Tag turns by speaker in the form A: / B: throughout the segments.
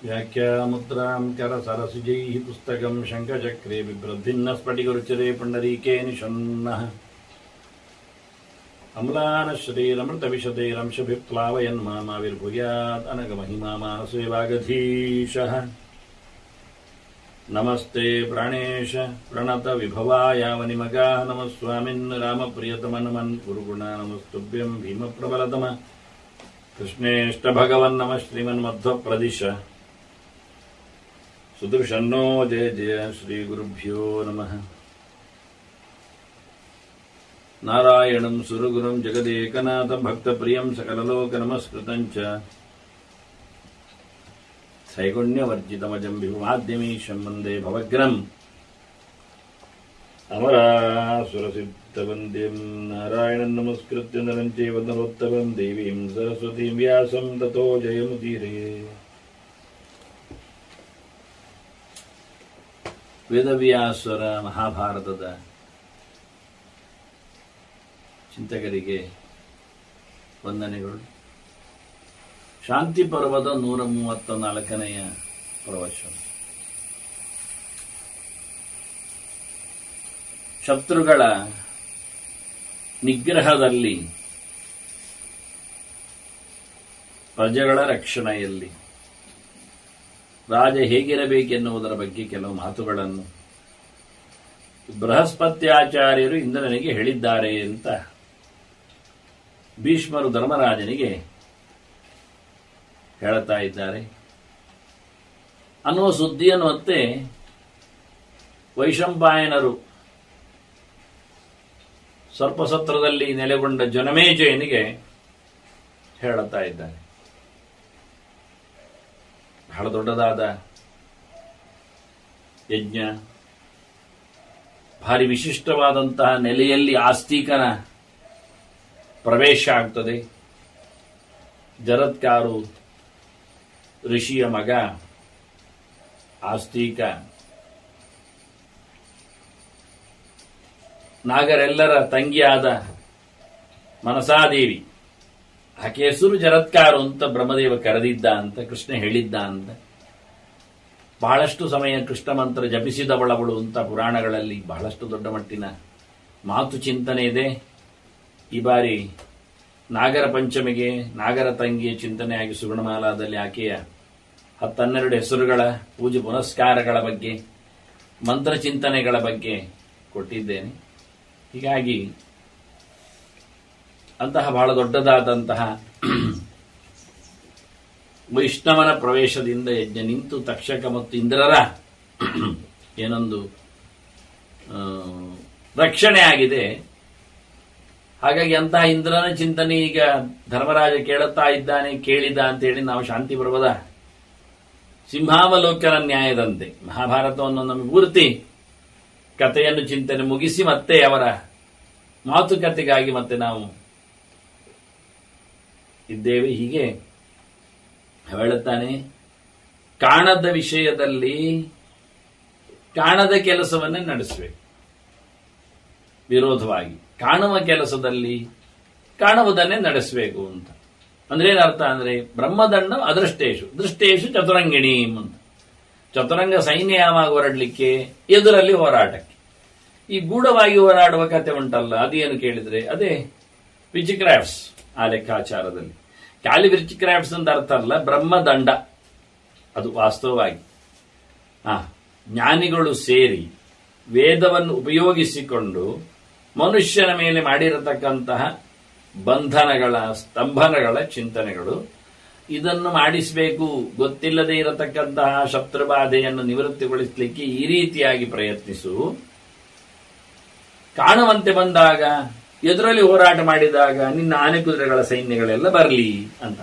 A: ವ್ಯಾಖ್ಯಾಮುದ್ರಾಂ ಕರಸರಸಿಜೈಃ ಪುಸ್ತಕಂ ಶಂಖಚಕ್ರೆ ಬಿಭ್ರದ್ಭಿನ್ನ ಸ್ಫಟಿಕರುಚಿರೆ ಪುಂಡರೀಕೆ ನಿಷನ್ನಃ ಅಮ್ಲಾನಶ್ರೀರಮೃತವಿಶತೈರಂಶಭಿಪ್ಲಾವಯನ್ ಮಾಮಾವಿರ್ಭೂಯಾತ್ ಅನಗಮಹಿಮಾ ಮಾನಸೇ ವಾಗಧೀಶಃ ನಮಸ್ತೆ ಪ್ರಾಣೇಶ ಪ್ರಣತ ವಿಭವಾಯಾವನಿಮಗಾ ನಮಃ ಸ್ವಾಮಿನ್ ರಾಮಪ್ರಿಯತಮನಮನ್ ಗುರುಗುಣ ನಮಸ್ತುಭ್ಯಂ ಭೀಮಪ್ರಬಲತಮ ಕೃಷ್ಣೇಷ್ಟ ಭಗವನ್ ನಮಃ ಶ್ರೀಮನ್ಮಧ್ವ ಪ್ರದಿಶ ಸುದೃಶನ್ನೋ ಜಯ ಜಯ ಶ್ರೀ ಗುರುಭ್ಯೋ ನಮಃ ನಾರಾಯಣಂ ಸುರಗುರುಂ ಜಗದೇಕನಾಥಂ ಭಕ್ತಪ್ರಿಯಂ ಸಕಲಲೋಕ ನಮಸ್ಕೃತಂ ಚ ತ್ರೈಗುಣ್ಯವರ್ಜಿತಮಜಂ ವಿಭುಮಾದ್ಯಮೀಶಂ ವಂದೇ ಭವಗ್ರಂ ಅಮರಾಸುರಸಿದ್ಧವಂದ್ಯಂ ನಾರಾಯಣಂ ನಮಸ್ಕೃತ್ಯ ನರಂ ಚೈವ ನರೋತ್ತಮಂ ದೇವೀಂ ಸರಸ್ವತೀಂ ವ್ಯಾಸಂ ತತೋ ಜಯಮುದೀರೇ. ವೇದವ್ಯಾಸರ ಮಹಾಭಾರತದ ಚಿಂತಕರಿಗೆ ವಂದನೆಗಳು. ಶಾಂತಿ ಪರ್ವದ 134ನೆಯ ಪ್ರವಚನ. ಶತ್ರುಗಳ ನಿಗ್ರಹದಲ್ಲಿ, ಪ್ರಜೆಗಳ ರಕ್ಷಣೆಯಲ್ಲಿ ರಾಜ ಹೇಗಿರಬೇಕೆನ್ನುವುದರ ಬಗ್ಗೆ ಕೆಲವು ಮಾತುಗಳನ್ನು ಬೃಹಸ್ಪತ್ಯಾಚಾರ್ಯರು ಇಂದ್ರನಿಗೆ ಹೇಳಿದ್ದಾರೆ ಅಂತ ಭೀಷ್ಮರು ಧರ್ಮರಾಜನಿಗೆ ಹೇಳುತ್ತಾ ಇದ್ದಾರೆ ಅನ್ನುವ ಸುದ್ದಿಯನ್ನು ಮತ್ತೆ ವೈಶಂಪಾಯನರು ಸರ್ಪಸತ್ರದಲ್ಲಿ ನೆಲೆಗೊಂಡ ಜನಮೇಜಯನಿಗೆ ಹೇಳುತ್ತಾ ಇದ್ದಾರೆ. ಬಹಳ ದೊಡ್ಡದಾದ ಯಜ್ಞ, ಭಾರಿ ವಿಶಿಷ್ಟವಾದಂತಹ ನೆಲೆಯಲ್ಲಿ ಆಸ್ತಿಕನ ಪ್ರವೇಶ ಆಗ್ತದೆ. ಜರತ್ಕಾರು ಋಷಿಯ ಮಗ ಆಸ್ತಿಕ ನಾಗರೆಲ್ಲರ ತಂಗಿಯಾದ ಮನಸಾದೇವಿ, ಆಕೆ ಹೆಸರು ಜರತ್ಕಾರು ಅಂತ ಬ್ರಹ್ಮದೇವ ಕರೆದಿದ್ದ ಅಂತ ಕೃಷ್ಣ ಹೇಳಿದ್ದ ಅಂತ. ಬಹಳಷ್ಟು ಸಮಯ ಕೃಷ್ಣ ಮಂತ್ರ ಜಪಿಸಿದವಳವಳು ಅಂತ ಪುರಾಣಗಳಲ್ಲಿ ಬಹಳಷ್ಟು ದೊಡ್ಡ ಮಟ್ಟಿನ ಮಾತು ಚಿಂತನೆ ಇದೆ. ಈ ಬಾರಿ ನಾಗರ ಪಂಚಮಿಗೆ ನಾಗರ ತಂಗಿಯ ಚಿಂತನೆಯಾಗಿ ಸುಗುಣಮಾಲಾದಲ್ಲಿ ಆಕೆಯ 10-12 ಹೆಸರುಗಳ ಪೂಜೆ ಪುನಸ್ಕಾರಗಳ ಬಗ್ಗೆ, ಮಂತ್ರ ಚಿಂತನೆಗಳ ಬಗ್ಗೆ ಕೊಟ್ಟಿದ್ದೇನೆ. ಹೀಗಾಗಿ ಅಂತಹ ಬಹಳ ದೊಡ್ಡದಾದಂತಹ ವೈಷ್ಣವನ ಪ್ರವೇಶದಿಂದ ಯಜ್ಞ ನಿಂತು ತಕ್ಷಕ ಮತ್ತು ಇಂದ್ರರ ಏನೊಂದು ರಕ್ಷಣೆ ಆಗಿದೆ. ಹಾಗಾಗಿ ಅಂತಹ ಇಂದ್ರನ ಚಿಂತನೆ ಈಗ ಧರ್ಮರಾಜ ಕೇಳುತ್ತಾ ಇದ್ದಾನೆ, ಕೇಳಿದ ಅಂತೇಳಿ ನಾವು ಶಾಂತಿ ಪರ್ವದ ಸಿಂಹಾವಲೋಕನ ನ್ಯಾಯದಂತೆ ಮಹಾಭಾರತವನ್ನು ನಮಗೆ ಪೂರ್ತಿ ಕಥೆಯನ್ನು ಚಿಂತನೆ ಮುಗಿಸಿ ಮತ್ತೆ ಅವರ ಮಾತುಕತೆಗಾಗಿ ಮತ್ತೆ ನಾವು ಇದ್ದೇವೆ. ಹೀಗೆ ಹೇಳುತ್ತಾನೆ, ಕಾಣದ ವಿಷಯದಲ್ಲಿ ಕಾಣದ ಕೆಲಸವನ್ನೇ ನಡೆಸಬೇಕು, ವಿರೋಧವಾಗಿ ಕಾಣುವ ಕೆಲಸದಲ್ಲಿ ಕಾಣುವುದನ್ನೇ ನಡೆಸಬೇಕು ಅಂತ. ಅಂದ್ರೆ ಏನರ್ಥ ಅಂದ್ರೆ ಬ್ರಹ್ಮದಂಡ ಅದೃಷ್ಟೇಶು ದೃಷ್ಟೇಶು ಚತುರಂಗಿಣಿ ಅಂತ. ಚತುರಂಗ ಸೈನ್ಯ ಯಾವಾಗ ಹೊರಡಲಿಕ್ಕೆ, ಎದುರಲ್ಲಿ ಹೋರಾಟಕ್ಕೆ. ಈ ಗೂಢವಾಗಿ ಹೋರಾಡುವ ಕತೆ ಉಂಟಲ್ಲ, ಅದೇನು ಕೇಳಿದ್ರೆ ಅದೇ ವಿಚಿಕ್ರಾಫ್ಟ್ಸ್. ಆ ಲೆಕ್ಕಾಚಾರದಲ್ಲಿ ಖಾಲಿ ವಿಚಿಕ್ರಾಫ್ಟ್ಸ್ ಅಂತ ಅರ್ಥ ಅಲ್ಲ, ಬ್ರಹ್ಮದಂಡ ಅದು ವಾಸ್ತವವಾಗಿ ಜ್ಞಾನಿಗಳು ಸೇರಿ ವೇದವನ್ನು ಉಪಯೋಗಿಸಿಕೊಂಡು ಮನುಷ್ಯನ ಮೇಲೆ ಮಾಡಿರತಕ್ಕಂತಹ ಬಂಧನಗಳ ಸ್ತಂಭನಗಳ ಚಿಂತನೆಗಳು. ಇದನ್ನು ಮಾಡಿಸಬೇಕು. ಗೊತ್ತಿಲ್ಲದೆ ಇರತಕ್ಕಂತಹ ಶತ್ರುಬಾಧೆಯನ್ನು ನಿವೃತ್ತಿಗೊಳಿಸಲಿಕ್ಕೆ ಈ ರೀತಿಯಾಗಿ ಪ್ರಯತ್ನಿಸು. ಕಾಣುವಂತೆ ಬಂದಾಗ, ಎದುರಲ್ಲಿ ಹೋರಾಟ ಮಾಡಿದಾಗ ನಿನ್ನ ಆನೆ ಕುದುರೆಗಳ ಸೈನ್ಯಗಳೆಲ್ಲ ಬರಲಿ ಅಂತ.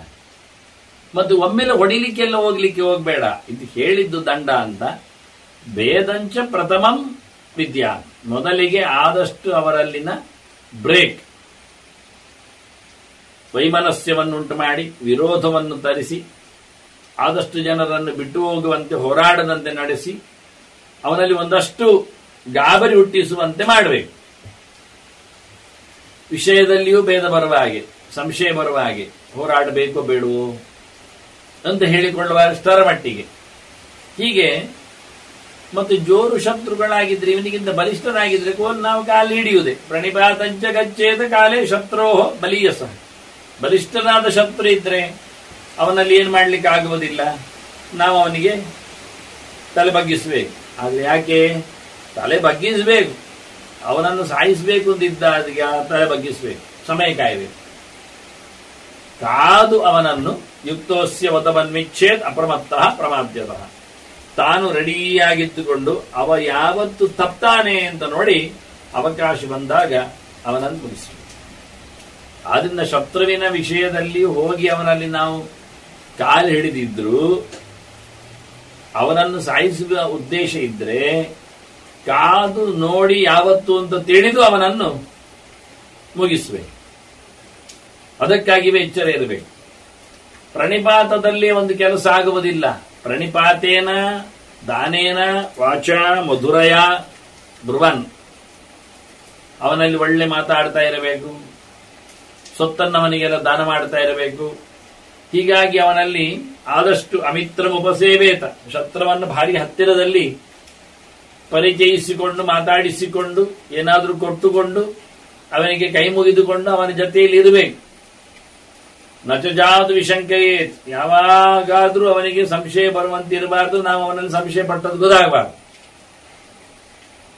A: ಮತ್ತು ಒಮ್ಮೆಲೆ ಹೊಡಿಲಿಕ್ಕೆಲ್ಲ ಹೋಗ್ಬೇಡ. ಇದು ಹೇಳಿದ್ದು ದಂಡ ಅಂತ. ವೇದಂಚ ಪ್ರಥಮಂ ವಿದ್ಯಾ, ಮೊದಲಿಗೆ ಆದಷ್ಟು ಅವರಲ್ಲಿನ ಬ್ರೇಕ್, ವೈಮನಸ್ಯವನ್ನುಂಟು ಮಾಡಿ ವಿರೋಧವನ್ನು ತರಿಸಿ ಆದಷ್ಟು ಜನರನ್ನು ಬಿಟ್ಟು ಹೋಗುವಂತೆ ಹೋರಾಡದಂತೆ ನಡೆಸಿ ಅವನಲ್ಲಿ ಒಂದಷ್ಟು ಗಾಬರಿ ಹುಟ್ಟಿಸುವಂತೆ ಮಾಡಬೇಕು. ವಿಷಯದಲ್ಲಿಯೂ ಭೇದ ಬರುವ ಹಾಗೆ, ಸಂಶಯ ಬರುವ ಹಾಗೆ, ಹೋರಾಡಬೇಕೋ ಬೇಡವೋ ಅಂತ ಹೇಳಿಕೊಳ್ಳುವಷ್ಟರ ಮಟ್ಟಿಗೆ. ಹೀಗೆ ಮತ್ತು ಜೋರು ಶತ್ರುಗಳಾಗಿದ್ರೆ, ಇವನಿಗಿಂತ ಬಲಿಷ್ಠನಾಗಿದ್ರೆ ನಾವು ಕಾಲು ಹಿಡಿಯುವುದೇ. ಪ್ರಣಿಪಾತಂಚ ಗಚ್ಚೇತ ಕಾಲೇ ಶತ್ರೋಹೋ ಬಲೀಯಸ. ಬಲಿಷ್ಠನಾದ ಶತ್ರು ಇದ್ರೆ ಅವನಲ್ಲಿ ಏನು ಮಾಡ್ಲಿಕ್ಕೆ ಆಗುವುದಿಲ್ಲ, ನಾವು ಅವನಿಗೆ ತಲೆ ಬಗ್ಗಿಸಬೇಕು. ಆದ್ರೆ ಯಾಕೆ ತಲೆ ಬಗ್ಗಿಸಬೇಕು? ಅವನನ್ನು ಸಾಯಿಸಬೇಕು ಅಂತಿದ್ದಾಗ ತಲೆ ಬಗ್ಗಿಸಬೇಕು, ಸಮಯ ಕಾಯಬೇಕು. ಕಾದು ಅವನನ್ನು ಯುಕ್ತೋಸ್ಯ ವತಮನ್ವಿಚ್ಛೇದ್ ಅಪ್ರಮತ್ತಃ ಪ್ರಮಾದ್ಯತಃ. ತಾನು ರೆಡಿಯಾಗಿದ್ದುಕೊಂಡು ಅವ ಯಾವತ್ತು ತಪ್ತಾನೆ ಅಂತ ನೋಡಿ ಅವಕಾಶ ಬಂದಾಗ ಅವನನ್ನು ಮುಗಿಸಬೇಕು. ಆದ್ರಿಂದ ಶತ್ರುವಿನ ವಿಷಯದಲ್ಲಿ ಹೋಗಿ ಅವನಲ್ಲಿ ನಾವು ಕಾಲು ಹಿಡಿದಿದ್ರು, ಅವನನ್ನು ಸಾಯಿಸುವ ಉದ್ದೇಶ ಇದ್ರೆ ಕಾದು ನೋಡಿ ಯಾವತ್ತು ಅಂತ ತಿಳಿದು ಅವನನ್ನು ಮುಗಿಸಬೇಕು. ಅದಕ್ಕಾಗಿಯೇ ಎಚ್ಚರ ಇರಬೇಕು. ಪ್ರಣಿಪಾತದಲ್ಲಿ ಒಂದು ಕೆಲಸ ಆಗುವುದಿಲ್ಲ. ಪ್ರಣಿಪಾತೇನ ದಾನೇನ ವಾಚ ಮಧುರಯ ಬ್ರುವನ್. ಅವನಲ್ಲಿ ಒಳ್ಳೆ ಮಾತಾಡ್ತಾ ಇರಬೇಕು, ಸೊತ್ತನ್ನು ಅವನಿಗೆಲ್ಲ ದಾನ ಮಾಡ್ತಾ ಇರಬೇಕು. ಹೀಗಾಗಿ ಅವನಲ್ಲಿ ಆದಷ್ಟು ಅಮಿತ್ರಮುಪಸೇವೇತ, ಶತ್ರುವನ್ನು ಭಾರಿ ಹತ್ತಿರದಲ್ಲಿ ಪರಿಚಯಿಸಿಕೊಂಡು ಮಾತಾಡಿಸಿಕೊಂಡು ಏನಾದರೂ ಕೊಟ್ಟುಕೊಂಡು ಅವನಿಗೆ ಕೈ ಮುಗಿದುಕೊಂಡು ಅವನ ಜೊತೆಯಲ್ಲಿ ಇರಬೇಕು. ನಚಜಾದು ವಿಶಂಕೆಯೇ, ಯಾವಾಗಾದ್ರೂ ಅವನಿಗೆ ಸಂಶಯ ಬರುವಂತಿರಬಾರ್ದು, ನಾವು ಅವನಲ್ಲಿ ಸಂಶಯ ಪಟ್ಟದ್ದು ಗೊತ್ತಾಗಬಾರ್ದು.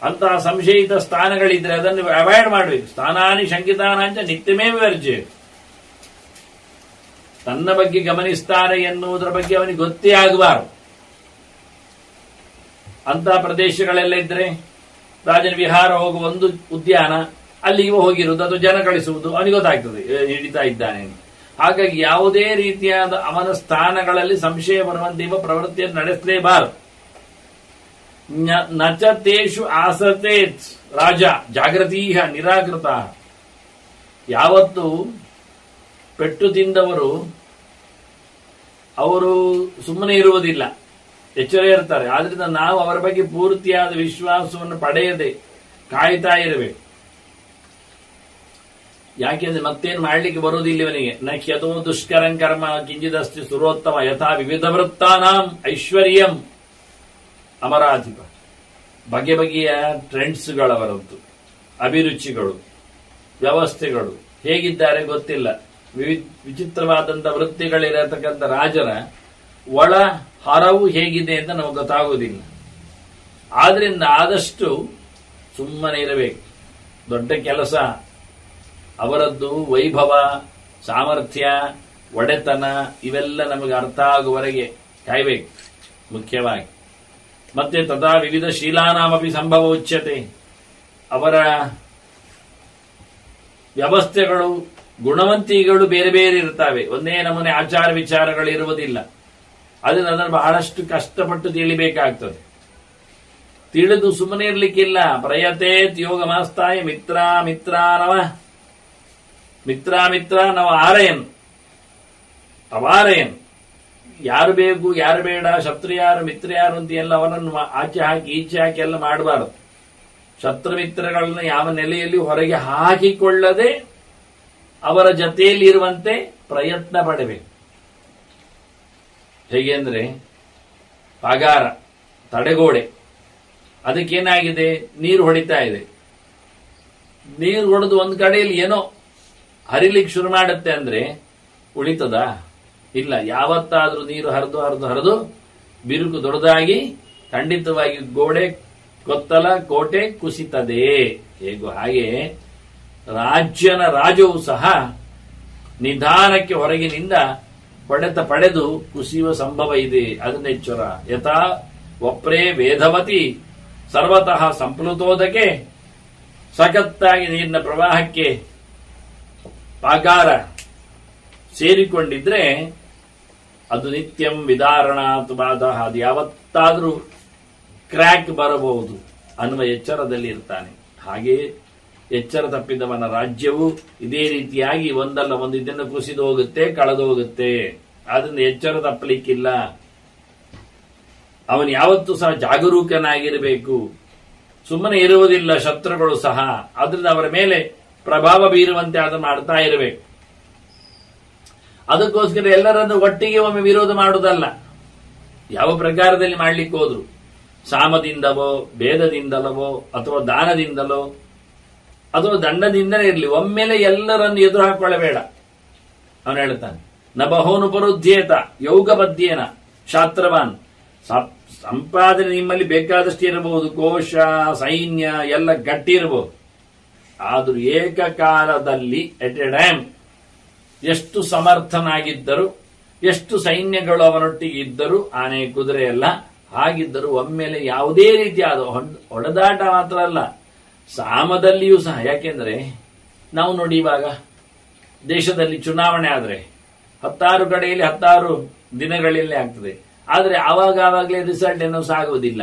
A: ಅಂತಹ ಸಂಶಯಿತ ಸ್ಥಾನಗಳಿದ್ರೆ ಅದನ್ನು ಅವಾಯ್ಡ್ ಮಾಡಬೇಕು. ಸ್ಥಾನಾನಿ ಶಂಕಿತಾನಾಂಚ ನಿತ್ಯಮೇ ವಿವರ್ಜೆ. ತನ್ನ ಬಗ್ಗೆ ಗಮನಿಸ್ತಾರೆ ಎನ್ನುವುದರ ಬಗ್ಗೆ ಅವನಿಗೆ ಗೊತ್ತೇ ಆಗಬಾರದು. ಅಂತಹ ಪ್ರದೇಶಗಳೆಲ್ಲ ಇದ್ರೆ, ರಾಜನ ವಿಹಾರ ಹೋಗುವ ಒಂದು ಉದ್ಯಾನ, ಅಲ್ಲಿ ಇವ ಹೋಗಿರುವುದು, ಅದು ಜನ ಕಳಿಸುವುದು, ಅವನಿಗೆ ಗೊತ್ತಾಗ್ತದೆ ಹಿಡಿತಾ ಇದ್ದಾನೆ. ಹಾಗಾಗಿ ಯಾವುದೇ ರೀತಿಯಾದ ಅವನ ಸ್ಥಾನಗಳಲ್ಲಿ ಸಂಶಯ ಬರುವಂತೆ ಇವ ಪ್ರವೃತ್ತಿಯನ್ನು ನಡೆಸಲೇಬಾರದು. ನಚ ತೇಷು ಆಸತೇತ್ ರಾಜ ಜಾಗೃತೀಹ ನಿರಾಕೃತ. ಯಾವತ್ತು ಪೆಟ್ಟು ತಿಂದವರು ಅವರು ಸುಮ್ಮನೆ ಇರುವುದಿಲ್ಲ, ಎಚ್ಚರ ಇರ್ತಾರೆ. ಆದ್ರಿಂದ ನಾವು ಅವರ ಬಗ್ಗೆ ಪೂರ್ತಿಯಾದ ವಿಶ್ವಾಸವನ್ನು ಪಡೆಯದೆ ಕಾಯ್ತಾ ಇರಬೇಕು. ಯಾಕೆಂದ್ರೆ ಮತ್ತೇನು ಮಾಡ್ಲಿಕ್ಕೆ ಬರುವುದಿಲ್ಲ ಇವನಿಗೆ. ನ ಕ್ಯತೋ ದುಷ್ಕರಂ ಕರ್ಮ ಕಿಂಚಿದಸ್ತಿ ಸುರೋತ್ತಮ ಯಥಾ ವಿವಿಧ ವೃತ್ತಾನಾಂ ಐಶ್ವರ್ಯಂ ಅಮರಾಧಿಪ. ಬಗೆ ಬಗೆಯ ಟ್ರೆಂಡ್ಸ್ಗಳವರದ್ದು, ಅಭಿರುಚಿಗಳು, ವ್ಯವಸ್ಥೆಗಳು ಹೇಗಿದ್ದಾರೆ ಗೊತ್ತಿಲ್ಲ. ವಿಚಿತ್ರವಾದಂಥ ವೃತ್ತಿಗಳಿರತಕ್ಕಂಥ ರಾಜರ ಒಳ ಹರವು ಹೇಗಿದೆ ಅಂತ ನಮಗೆ ಗೊತ್ತಾಗುವುದಿಲ್ಲ. ಆದ್ರಿಂದ ಆದಷ್ಟು ಸುಮ್ಮನೆ ಇರಬೇಕು. ದೊಡ್ಡ ಕೆಲಸ ಅವರದ್ದು ವೈಭವ, ಸಾಮರ್ಥ್ಯ, ಒಡೆತನ ಇವೆಲ್ಲ ನಮಗೆ ಅರ್ಥ ಆಗುವವರೆಗೆ ಕಾಯಬೇಕು ಮುಖ್ಯವಾಗಿ. ಮತ್ತೆ ತಥಾ ವಿವಿಧ ಶೀಲಾನಾಮಪಿ ಸಂಭವ ಉಚ್ಯತೆ. ಅವರ ವ್ಯವಸ್ಥೆಗಳು, ಗುಣವಂತಿಗಳು ಬೇರೆ ಬೇರೆ ಇರ್ತವೆ. ಒಂದೇ ನಮೂನೆ ಆಚಾರ ವಿಚಾರಗಳು ಇರುವುದಿಲ್ಲ. ಅದನ್ನು ಬಹಳಷ್ಟು ಕಷ್ಟಪಟ್ಟು ತಿಳಿಬೇಕಾಗ್ತದೆ. ತಿಳಿದು ಸುಮ್ಮನೆ ಇರ್ಲಿಕ್ಕಿಲ್ಲ. ಪ್ರಯತೇತ್ ಯೋಗ ಮಾಸ್ತಾಯ ಮಿತ್ರ ನವ ಆರಯನ್ ಅವಾರಯನ್. ಯಾರು ಬೇಕು ಯಾರು ಬೇಡ, ಶತ್ರು ಯಾರು ಮಿತ್ರ ಯಾರು ಅಂತ ಎಲ್ಲ ಅವರನ್ನು ಆಚೆ ಹಾಕಿ ಈಚೆ ಹಾಕಿ ಎಲ್ಲ ಮಾಡಬಾರದು. ಶತ್ರು ಮಿತ್ರಗಳನ್ನ ಯಾವ ನೆಲೆಯಲ್ಲಿ ಹೊರಗೆ ಹಾಕಿಕೊಳ್ಳದೆ ಅವರ ಜೊತೆಯಲ್ಲಿ ಇರುವಂತೆ ಪ್ರಯತ್ನ ಪಡಬೇಕು. ಹೇಗೆ ಅಂದ್ರೆ ಪಾಗಾರ, ತಡೆಗೋಡೆ, ಅದಕ್ಕೇನಾಗಿದೆ, ನೀರು ಹೊಡಿತಾ ಇದೆ. ನೀರು ಹೊಡೆದು ಒಂದು ಕಡೆಯಲ್ಲಿ ಏನೋ ಹರಿಲಿಕ್ಕೆ ಶುರು ಮಾಡುತ್ತೆ ಅಂದ್ರೆ ಉಳಿತದ? ಇಲ್ಲ. ಯಾವತ್ತಾದ್ರೂ ನೀರು ಹರಿದು ಬಿರುಕು ದೊಡ್ಡದಾಗಿ ಖಂಡಿತವಾಗಿ ಗೋಡೆ, ಕೊತ್ತಲ, ಕೋಟೆ ಕುಸಿತದೆ. ಹೇಗೋ ಹಾಗೆ ರಾಜ್ಯನ ರಾಜವು ಸಹ ನಿಧಾನಕ್ಕೆ ಹೊರಗಿನಿಂದ ಹೊಡೆತ ಪಡೆದು ಕುಸಿಯುವ ಸಂಭವ ಇದೆ. ಅದನ್ನ ಎಚ್ಚರ. ಯಥಾ ವಪ್ರೇ ವೇದವತಿ ಸರ್ವತಃ ಸಂಪ್ಲುತೋದಕ್ಕೆ. ಸಖತ್ತಾಗಿ ನೀರಿನ ಪ್ರವಾಹಕ್ಕೆ ಪಾಗಾರ ಸೇರಿಕೊಂಡಿದ್ರೆ ಅದು ನಿತ್ಯಂ ವಿದಾರಣಾತ್ ಬಾಧಃ, ಅದು ಯಾವತ್ತಾದ್ರೂ ಕ್ರ್ಯಾಕ್ ಬರಬಹುದು ಅನ್ನುವ ಎಚ್ಚರದಲ್ಲಿ ಇರ್ತಾನೆ. ಹಾಗೆ ಎಚ್ಚರ ತಪ್ಪಿದವನ ರಾಜ್ಯವು ಇದೇ ರೀತಿಯಾಗಿ ಒಂದಲ್ಲ ಒಂದು ಇದನ್ನು ಕುಸಿದು ಹೋಗುತ್ತೆ, ಕಳೆದು ಹೋಗುತ್ತೆ. ಆದ್ರಿಂದ ಎಚ್ಚರ ತಪ್ಪಲಿಕ್ಕಿಲ್ಲ. ಅವನು ಯಾವತ್ತೂ ಸಹ ಜಾಗರೂಕನಾಗಿರಬೇಕು. ಸುಮ್ಮನೆ ಇರುವುದಿಲ್ಲ ಶತ್ರುಗಳು ಸಹ. ಆದ್ರಿಂದ ಅವರ ಮೇಲೆ ಪ್ರಭಾವ ಬೀರುವಂತೆ ಅದನ್ನು ಮಾಡ್ತಾ ಇರಬೇಕು. ಅದಕ್ಕೋಸ್ಕರ ಎಲ್ಲರನ್ನು ಒಟ್ಟಿಗೆ ಒಮ್ಮೆ ವಿರೋಧ ಮಾಡುವುದಲ್ಲ. ಯಾವ ಪ್ರಕಾರದಲ್ಲಿ ಮಾಡ್ಲಿಕ್ಕೆ ಹೋದ್ರು, ಸಾಮದಿಂದವೋ ಭೇದದಿಂದಲವೋ ಅಥವಾ ದಾನದಿಂದಲೋ ಅಥವಾ ದಂಡದಿಂದಲೇ ಇರಲಿ, ಒಮ್ಮೆಲೆ ಎಲ್ಲರನ್ನು ಎದುರು ಹಾಕೊಳ್ಳಬೇಡ. ಅವನು ಹೇಳ್ತಾನೆ, ನ ಬಹೋನುಪರುಧ್ಯೇತ ಯೌಗಬದ್ಯೇನ ಶಾಸ್ತ್ರವಾನ್. ಸಂಪಾದನೆ ನಿಮ್ಮಲ್ಲಿ ಬೇಕಾದಷ್ಟು ಇರಬಹುದು, ಕೋಶ ಸೈನ್ಯ ಎಲ್ಲ ಗಟ್ಟಿ ಇರಬಹುದು. ಆದರೂ ಏಕಕಾಲದಲ್ಲಿ ಎಟ್ ಎ ಟೈಮ್ ಎಷ್ಟು ಸಮರ್ಥನಾಗಿದ್ದರು, ಎಷ್ಟು ಸೈನ್ಯಗಳು ಅವನೊಟ್ಟಿಗೆ ಇದ್ದರು, ಆನೆ ಕುದುರೆ ಎಲ್ಲ ಹಾಗಿದ್ದರು, ಒಮ್ಮೆಲೆ ಯಾವುದೇ ರೀತಿಯಾದ ಹೊಡೆದಾಟ ಮಾತ್ರ ಅಲ್ಲ, ಸಾಮದಲ್ಲಿಯೂ ಸಹ. ಯಾಕೆಂದ್ರೆ ನಾವು ನೋಡಿ, ಇವಾಗ ದೇಶದಲ್ಲಿ ಚುನಾವಣೆ ಆದರೆ 10 ಕಡೆಯಲ್ಲಿ 10 ದಿನಗಳಲ್ಲಿ ಆಗ್ತದೆ. ಆದರೆ ಆವಾಗಲೇ ರಿಸಲ್ಟ್ ಏನೋ ಸಾಗುವುದಿಲ್ಲ,